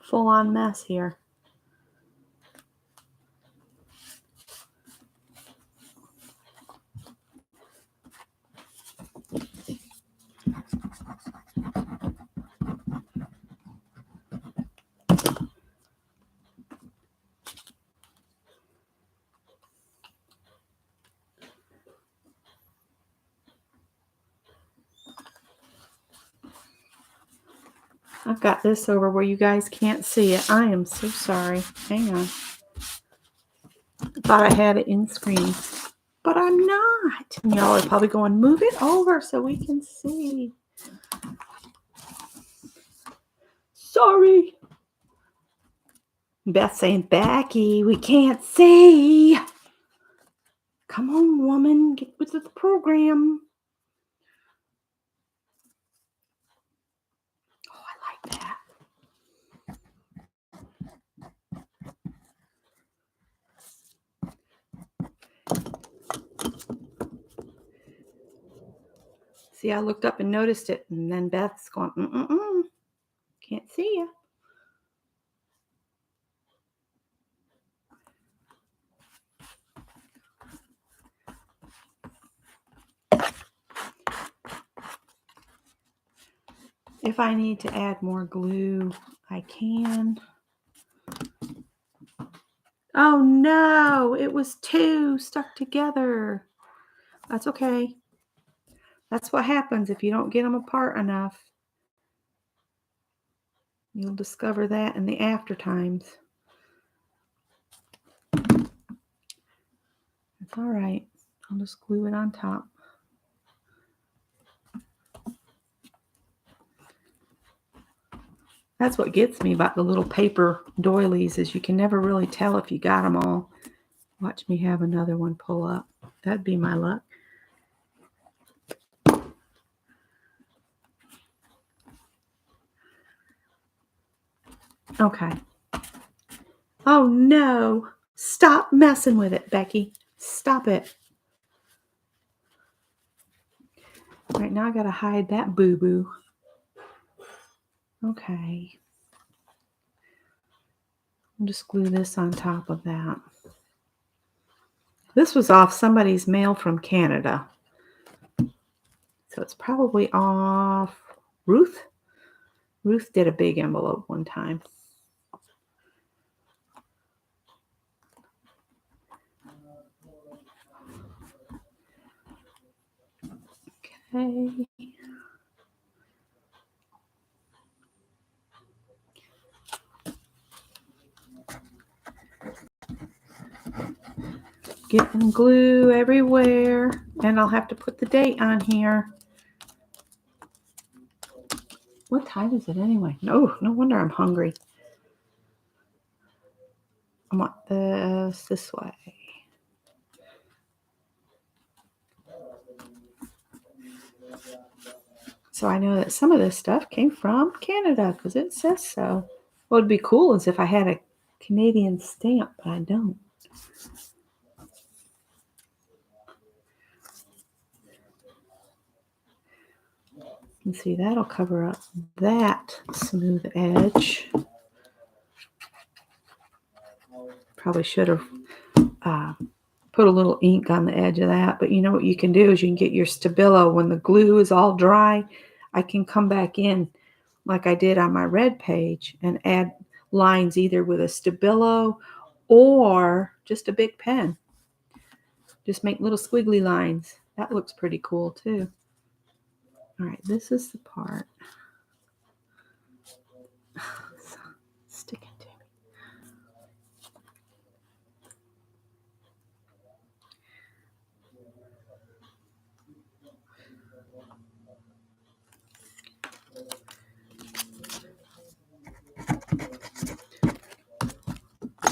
full-on mess here. I've got this over where you guys can't see it. I am so sorry. Hang on. Thought I had it in screen, but I'm not. And y'all are probably going, move it over so we can see. Sorry. Beth saying, Becky, we can't see. Come on, woman, get with the program. Oh, I like that. See, I looked up and noticed it, and then Beth's going, can't see you. If I need to add more glue, I can. Oh no, it was two stuck together. That's okay. That's what happens if you don't get them apart enough. You'll discover that in the after times. It's all right. I'll just glue it on top. That's what gets me about the little paper doilies is you can never really tell if you got them all. Watch me have another one pull up. That'd be my luck. Okay. Oh no. Stop messing with it, Becky. Stop it. All right, now I gotta hide that boo-boo. Okay. I'll just glue this on top of that. This was off somebody's mail from Canada. So it's probably off Ruth. Ruth did a big envelope one time. Okay. Getting glue everywhere. And I'll have to put the date on here. What time is it anyway? No wonder I'm hungry. I want this way. So I know that some of this stuff came from Canada because it says so. What would be cool is if I had a Canadian stamp, but I don't. And see, that'll cover up that smooth edge. Probably should have put a little ink on the edge of that, but you know what you can do is you can get your Stabilo when the glue is all dry. I can come back in like I did on my red page and add lines either with a Stabilo or just a big pen. Just make little squiggly lines. That looks pretty cool too. All right, this is the part. Sticking to me.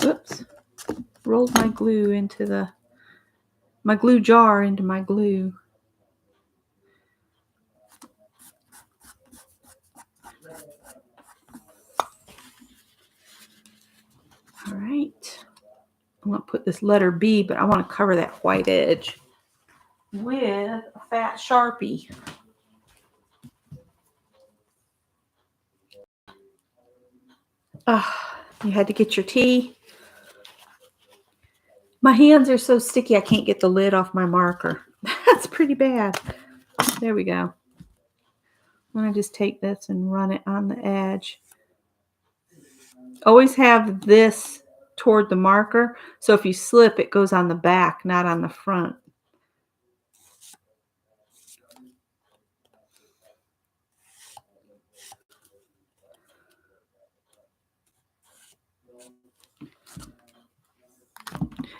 Oops. Rolled my glue into my glue jar into my glue. I'm going to put this letter B, but I want to cover that white edge with a fat Sharpie. You had to get your tea. My hands are so sticky I can't get the lid off my marker. That's pretty bad. There we go. I'm going to just take this and run it on the edge. Always have this toward the marker, so if you slip, it goes on the back, not on the front.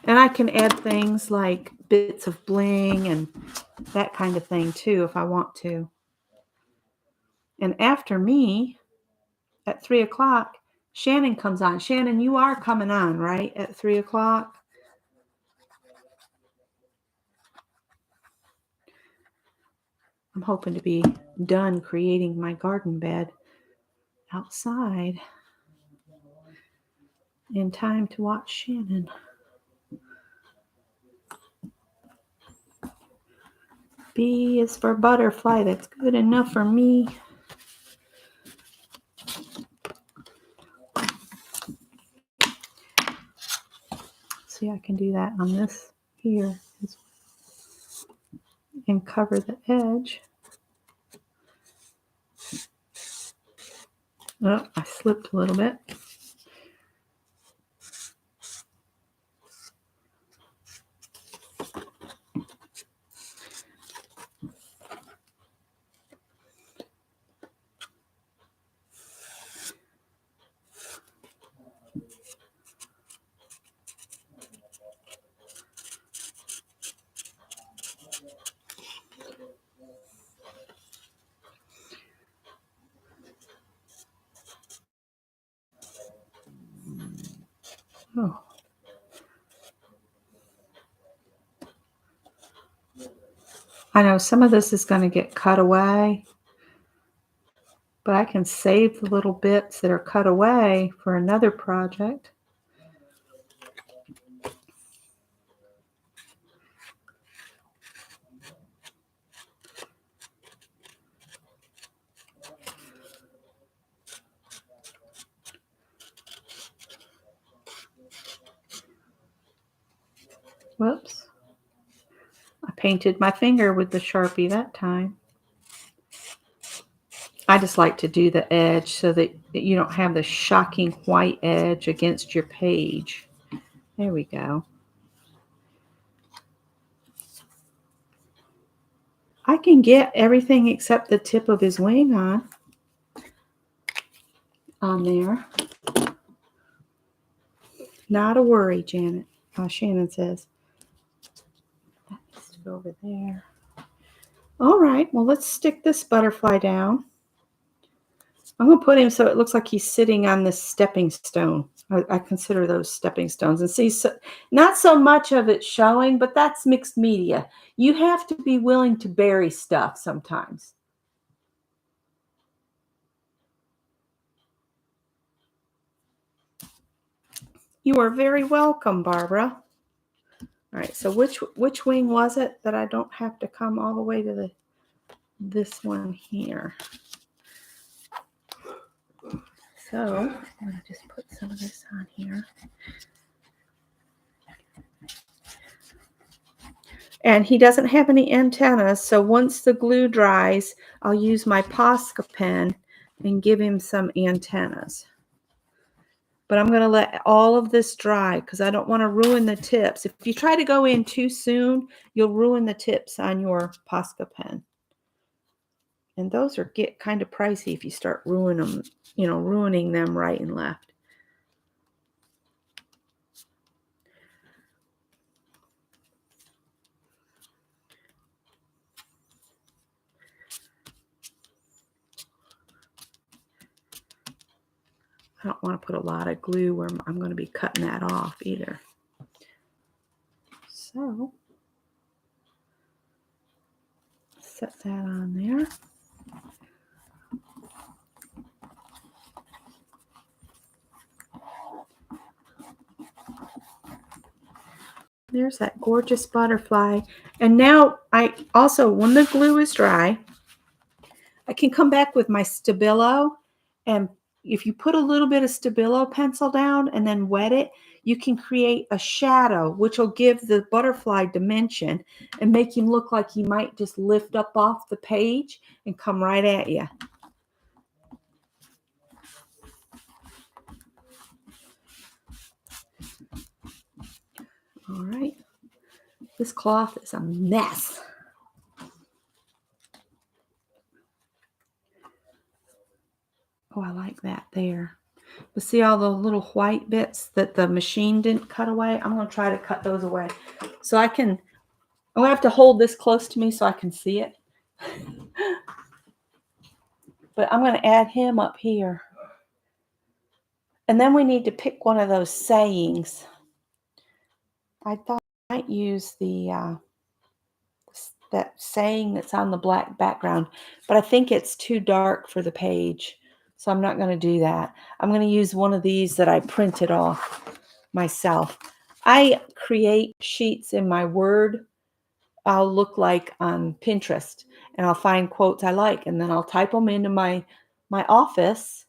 And I can add things like bits of bling and that kind of thing too if I want to. And after me, at 3 o'clock, Shannon comes on. Shannon, you are coming on, right? At 3 o'clock? I'm hoping to be done creating my garden bed outside in time to watch Shannon. B is for butterfly. That's good enough for me. See, I can do that on this here and cover the edge. Oh, I slipped a little bit. Oh. I know some of this is going to get cut away, but I can save the little bits that are cut away for another project. Whoops. I painted my finger with the Sharpie that time. I just like to do the edge so that you don't have the shocking white edge against your page. There we go. I can get everything except the tip of his wing on there. Not a worry, Janet. Shannon says. That needs to go over there. All right, well, let's stick this butterfly down. I'm going to put him so it looks like he's sitting on this stepping stone. I consider those stepping stones. And see, so, not so much of it showing, but that's mixed media. You have to be willing to bury stuff sometimes. You are very welcome, Barbara. All right, so which wing was it that I don't have to come all the way to this one here? So I'm going to just put some of this on here. And he doesn't have any antennas, so once the glue dries, I'll use my Posca pen and give him some antennas. But I'm going to let all of this dry because I don't want to ruin the tips. If you try to go in too soon, you'll ruin the tips on your Posca pen. And those get kind of pricey if you start ruining them right and left. I don't want to put a lot of glue where I'm going to be cutting that off either. So, set that on there. There's that gorgeous butterfly. And now I also, when the glue is dry, I can come back with my Stabilo, and if you put a little bit of Stabilo pencil down and then wet it, you can create a shadow, which will give the butterfly dimension and make him look like he might just lift up off the page and come right at you. All right. This cloth is a mess. Oh, I like that there. But see all the little white bits that the machine didn't cut away? I'm going to try to cut those away. So I'm going to have to hold this close to me so I can see it. But I'm going to add him up here. And then we need to pick one of those sayings. I thought I might use that saying that's on the black background, but I think it's too dark for the page. So I'm not going to do that. I'm going to use one of these that I printed off myself. I create sheets in my Word. I'll look like on Pinterest, and I'll find quotes I like, and then I'll type them into my Office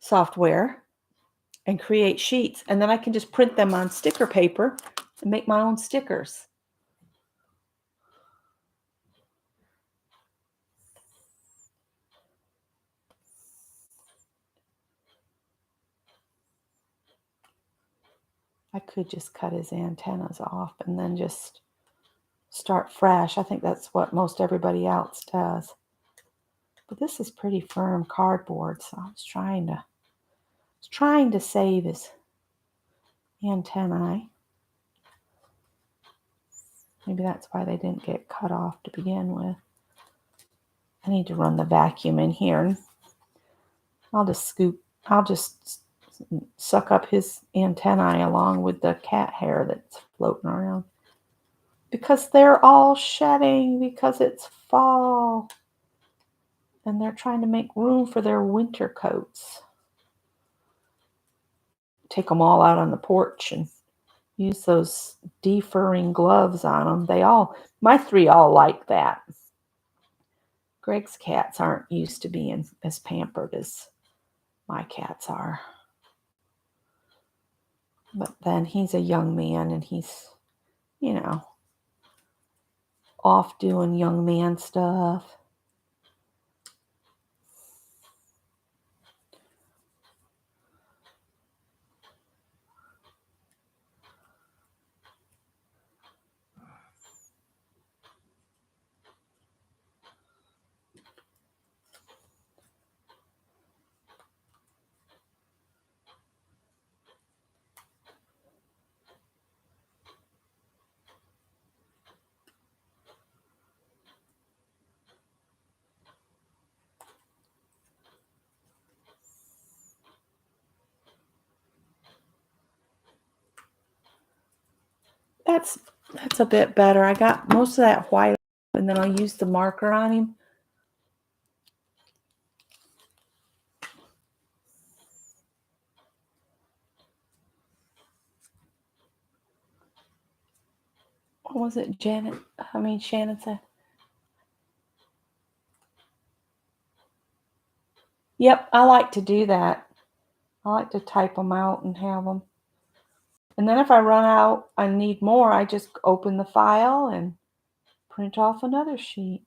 software and create sheets, and then I can just print them on sticker paper and make my own stickers. I could just cut his antennas off and then just start fresh. I think that's what most everybody else does. But this is pretty firm cardboard, so I was trying to save his antennae. Maybe that's why they didn't get cut off to begin with. I need to run the vacuum in here. I'll just suck up his antennae along with the cat hair that's floating around. Because they're all shedding because it's fall. And they're trying to make room for their winter coats. Take them all out on the porch and use those defurring gloves on them. My three all like that. Greg's cats aren't used to being as pampered as my cats are. But then he's a young man and he's, off doing young man stuff. That's a bit better. I got most of that white and then I'll use the marker on him. What was it, Shannon said? Yep, I like to do that. I like to type them out and have them. And then if I run out, I need more, I just open the file and print off another sheet.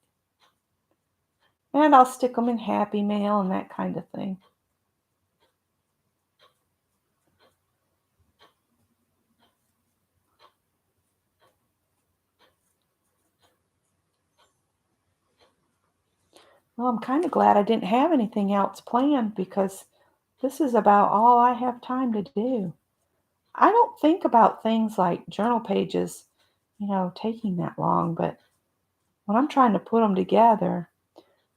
And I'll stick them in Happy Mail and that kind of thing. Well, I'm kind of glad I didn't have anything else planned because this is about all I have time to do. I don't think about things like journal pages, taking that long, but when I'm trying to put them together,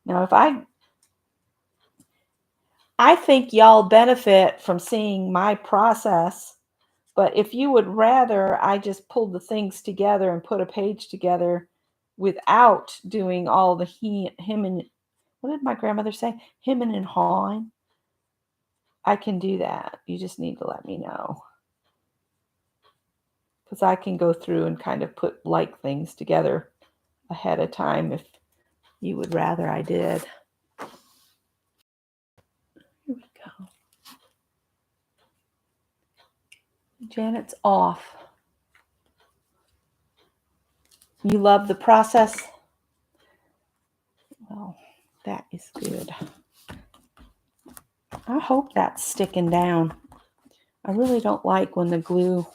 I think y'all benefit from seeing my process, but if you would rather I just pulled the things together and put a page together without doing all the him and what did my grandmother say? Him and hawing. I can do that. You just need to let me know. because I can go through and kind of put like things together ahead of time if you would rather I did. Here we go. Janet's off. You love the process? Well, that is good. I hope that's sticking down. I really don't like when the glue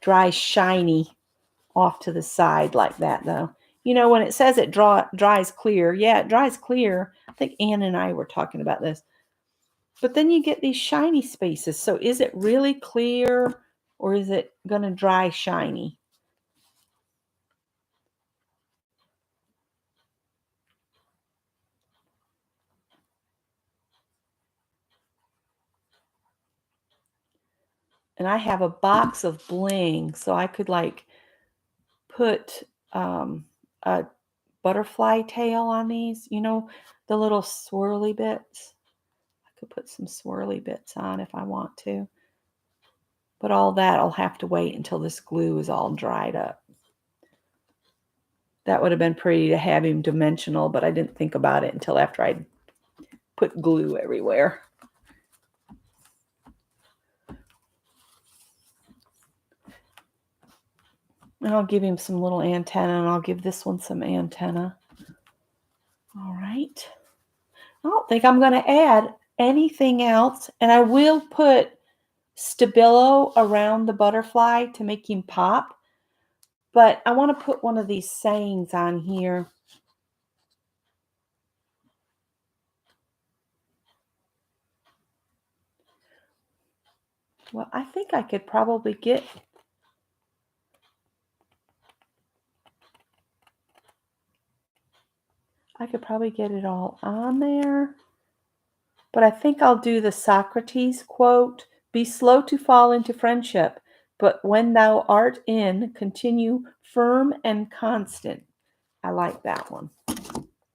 dries shiny off to the side like that, though. You know, when it says it dries clear, yeah, it dries clear. I think Ann and I were talking about this. But then you get these shiny spaces. So is it really clear or is it going to dry shiny? And I have a box of bling, so I could like put a butterfly tail on these, you know, the little swirly bits. I could put some swirly bits on if I want to. But all that I'll have to wait until this glue is all dried up. That would have been pretty to have him dimensional, but I didn't think about it until after I'd put glue everywhere. And I'll give him some little antenna, and I'll give this one some antenna. All right. I don't think I'm going to add anything else. And I will put Stabilo around the butterfly to make him pop. But I want to put one of these sayings on here. Well, I think I could probably get... I could probably get it all on there. But I think I'll do the Socrates quote. Be slow to fall into friendship, but when thou art in, continue firm and constant. I like that one.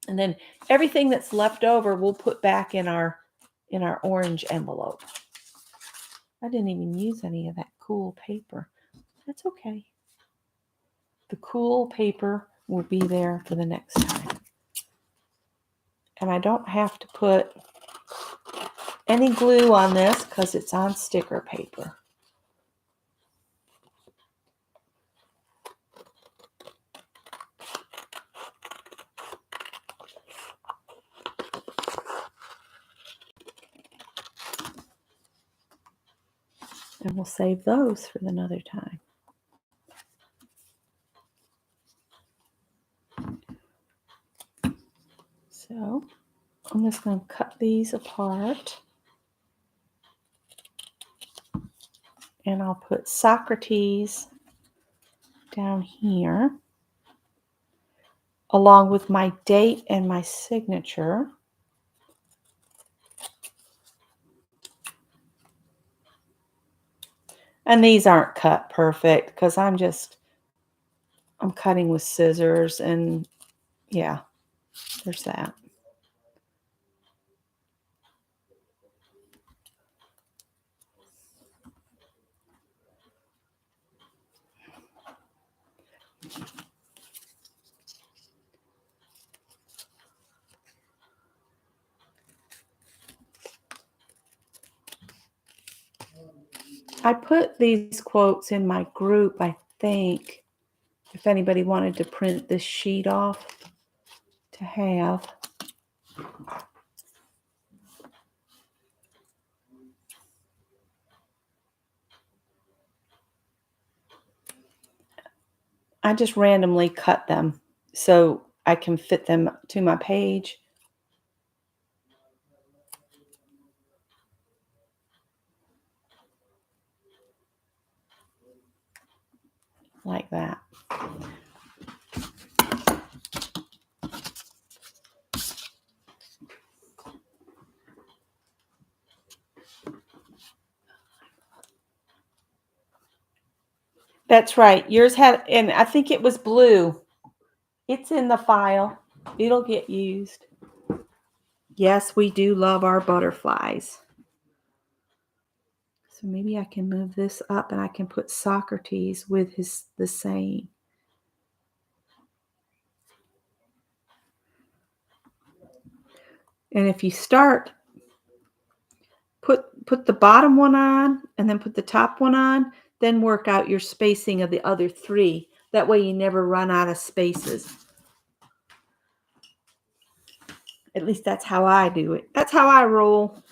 And then everything that's left over, we'll put back in our orange envelope. I didn't even use any of that cool paper. That's okay. The cool paper will be there for the next time. And I don't have to put any glue on this because it's on sticker paper. And we'll save those for another time. So I'm just going to cut these apart. And I'll put Socrates down here, along with my date and my signature. And these aren't cut perfect because I'm cutting with scissors, and yeah, there's that. I put these quotes in my group, I think, if anybody wanted to print this sheet off to have. I just randomly cut them so I can fit them to my page. Like that. That's right. Yours had, and I think it was blue. It's in the file. It'll get used. Yes, we do love our butterflies. So maybe I can move this up and I can put Socrates with the saying. And if you start, put the bottom one on and then put the top one on, then work out your spacing of the other three. That way you never run out of spaces. At least that's how I do it. That's how I roll.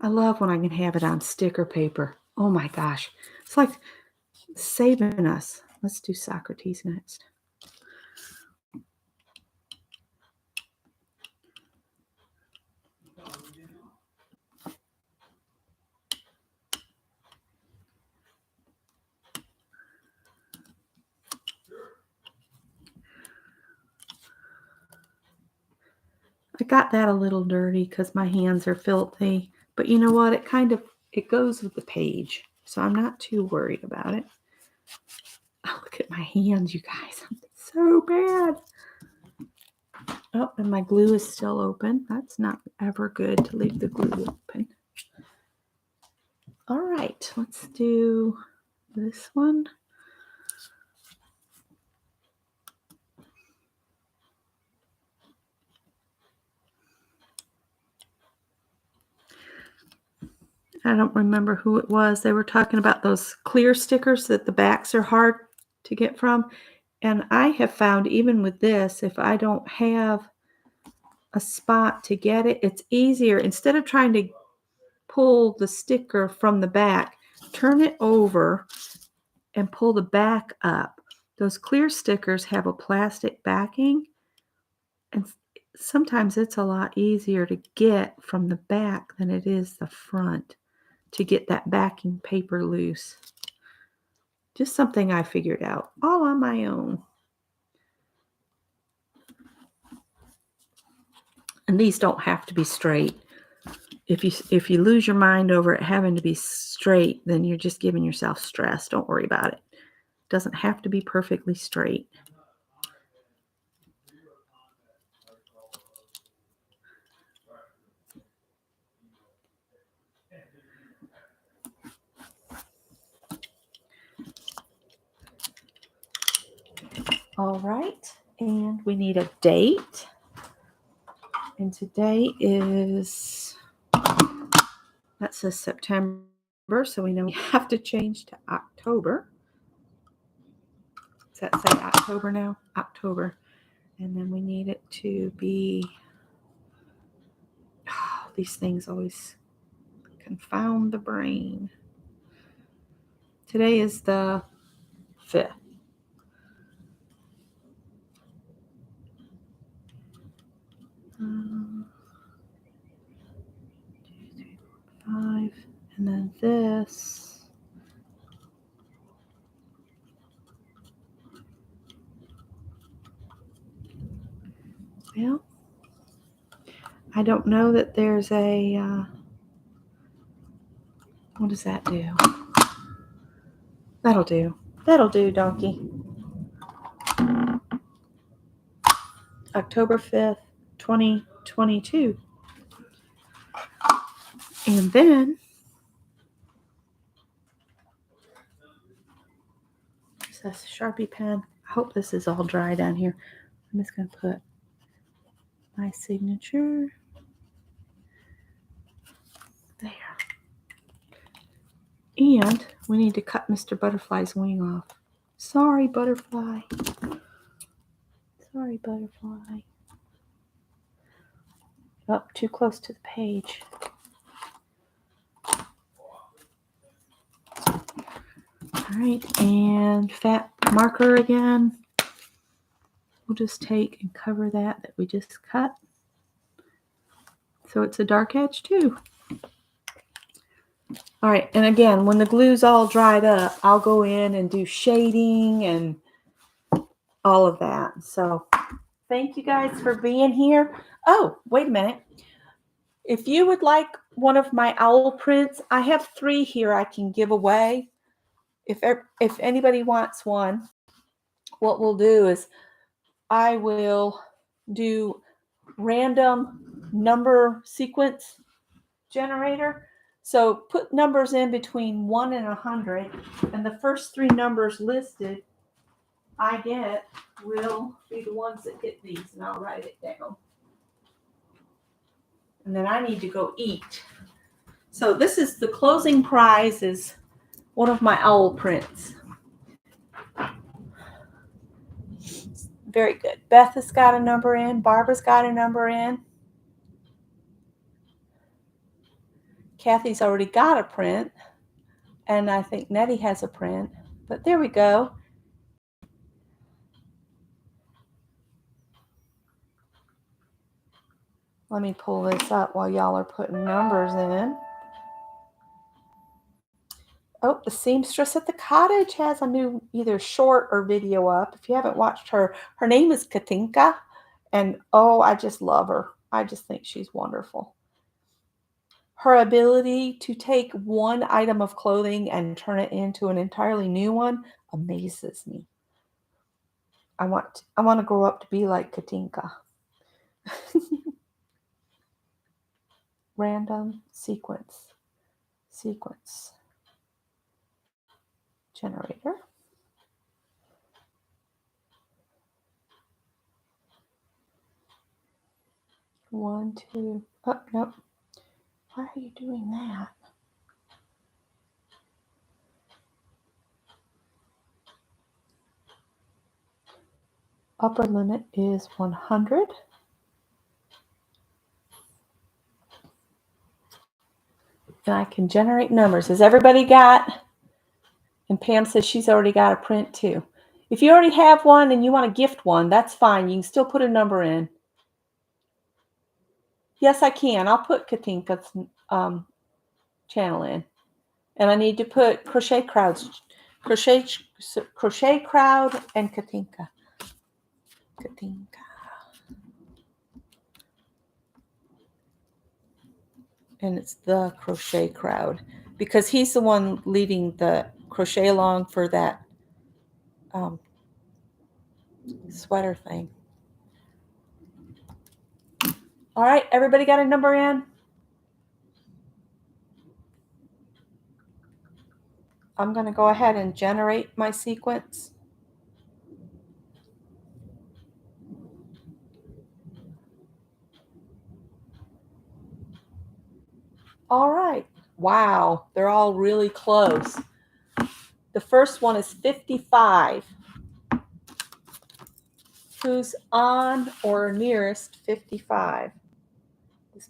I love when I can have it on sticker paper. Oh my gosh. It's like saving us. Let's do Socrates next. I got that a little dirty because my hands are filthy. But you know what? It goes with the page. So I'm not too worried about it. Oh, look at my hands, you guys. I'm so bad. Oh, and my glue is still open. That's not ever good to leave the glue open. All right, let's do this one. I don't remember who it was. They were talking about those clear stickers that the backs are hard to get from. And I have found even with this, if I don't have a spot to get it, it's easier. Instead of trying to pull the sticker from the back, turn it over and pull the back up. Those clear stickers have a plastic backing, and sometimes it's a lot easier to get from the back than it is the front to get that backing paper loose. Just something I figured out all on my own. And these don't have to be straight. If you lose your mind over it having to be straight, then you're just giving yourself stress. Don't worry about it. It doesn't have to be perfectly straight. All right, and we need a date. And today is, that says September, so we know we have to change to October. Does that say October now? October. And then we need it to be, oh, these things always confound the brain. Today is the 5th. Five, and then this. Well, I don't know that there's a, what does that do? That'll do. That'll do, donkey. October 5th, 2022. And then, there's this Sharpie pen. I hope this is all dry down here. I'm just going to put my signature there. And we need to cut Mr. Butterfly's wing off. Sorry, butterfly. Sorry, butterfly. Oh, too close to the page. All right, and fat marker again. We'll just take and cover that we just cut. So it's a dark edge too. All right, and again, when the glue's all dried up, I'll go in and do shading and all of that. So thank you guys for being here. Oh, wait a minute. If you would like one of my owl prints, I have 3 here I can give away. If anybody wants one, what we'll do is I will do random number sequence generator. So put numbers in between 1 and 100, and the first 3 numbers listed I get will be the ones that get these, and I'll write it down. And then I need to go eat. So this is the closing prize is one of my owl prints. Very good. Beth has got a number in. Barbara's got a number in. Kathy's already got a print. And I think Nettie has a print. But there we go. Let me pull this up while y'all are putting numbers in. Oh, the seamstress at the cottage has a new either short or video up. If you haven't watched her, her name is Katinka. And oh, I just love her. I just think she's wonderful. Her ability to take one item of clothing and turn it into an entirely new one amazes me. I want to grow up to be like Katinka. Random sequence generator. One, two. Oh, nope. Why are you doing that? Upper limit is 100. And I can generate numbers. Has everybody got? And Pam says she's already got a print too. If you already have one and you want to gift one, that's fine. You can still put a number in. Yes, I can. I'll put Katinka's channel in. And I need to put Crochet Crowd and Katinka. And it's the Crochet Crowd because he's the one leading the crochet along for that sweater thing. All right, everybody got a number in? I'm going to go ahead and generate my sequence. All right. Wow, they're all really close. The first one is 55. Who's on or nearest 55?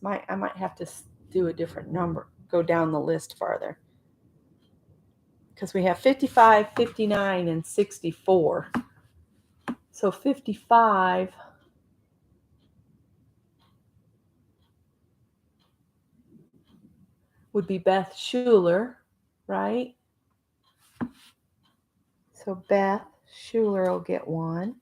I might have to do a different number, go down the list farther. Because we have 55, 59, and 64. So 55 would be Beth Schuler, right? So Beth Schuler will get one.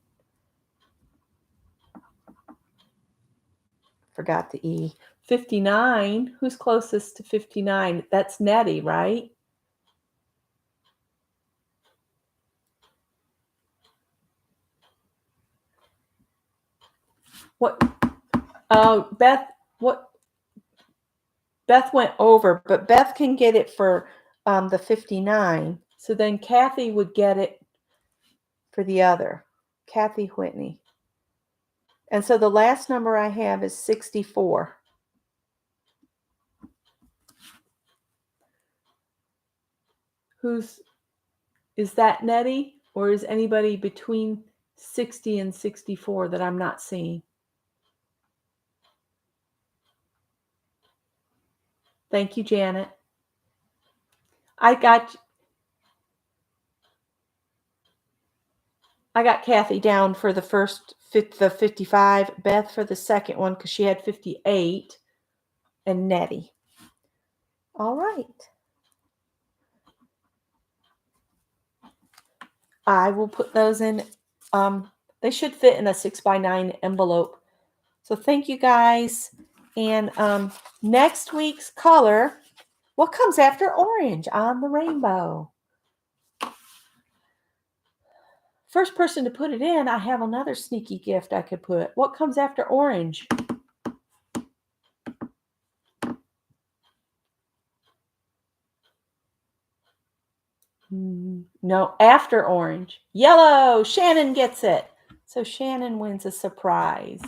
Forgot the E. 59, who's closest to 59? That's Nettie, right? What? Beth, what? Beth went over, but Beth can get it for the 59. So then Kathy would get it for the other, Kathy Whitney. And so the last number I have is 64. Is that Nettie? Or is anybody between 60 and 64 that I'm not seeing? Thank you, Janet. I got Kathy down for the 55, Beth for the second one because she had 58, and Nettie. All right. I will put those in They should fit in a 6x9 envelope. So thank you guys. And next week's color, what comes after orange on the rainbow? First person to put it in, I have another sneaky gift I could put. What comes after orange? No, after orange. Yellow. Shannon gets it. So Shannon wins a surprise.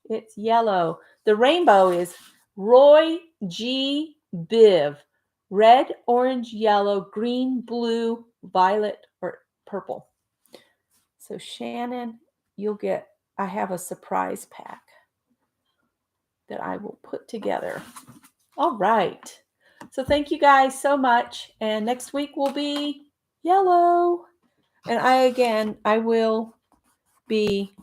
It's yellow. The rainbow is Roy G. Biv. Red, orange, yellow, green, blue, violet, or purple. So Shannon, you'll get, I have a surprise pack that I will put together. All right. So thank you guys so much. And next week will be yellow. And I will be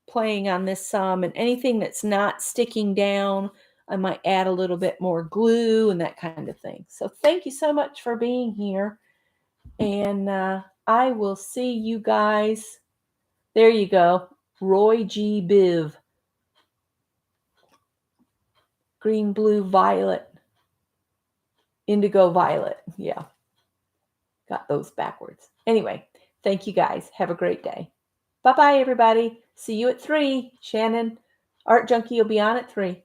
playing on this some, and anything that's not sticking down, I might add a little bit more glue and that kind of thing. So thank you so much for being here. And I will see you guys. There you go. Roy G. Biv. Green, blue, violet. Indigo, violet. Yeah. Got those backwards. Anyway, thank you guys. Have a great day. Bye-bye, everybody. See you at 3. Shannon, Art Junkie will be on at 3.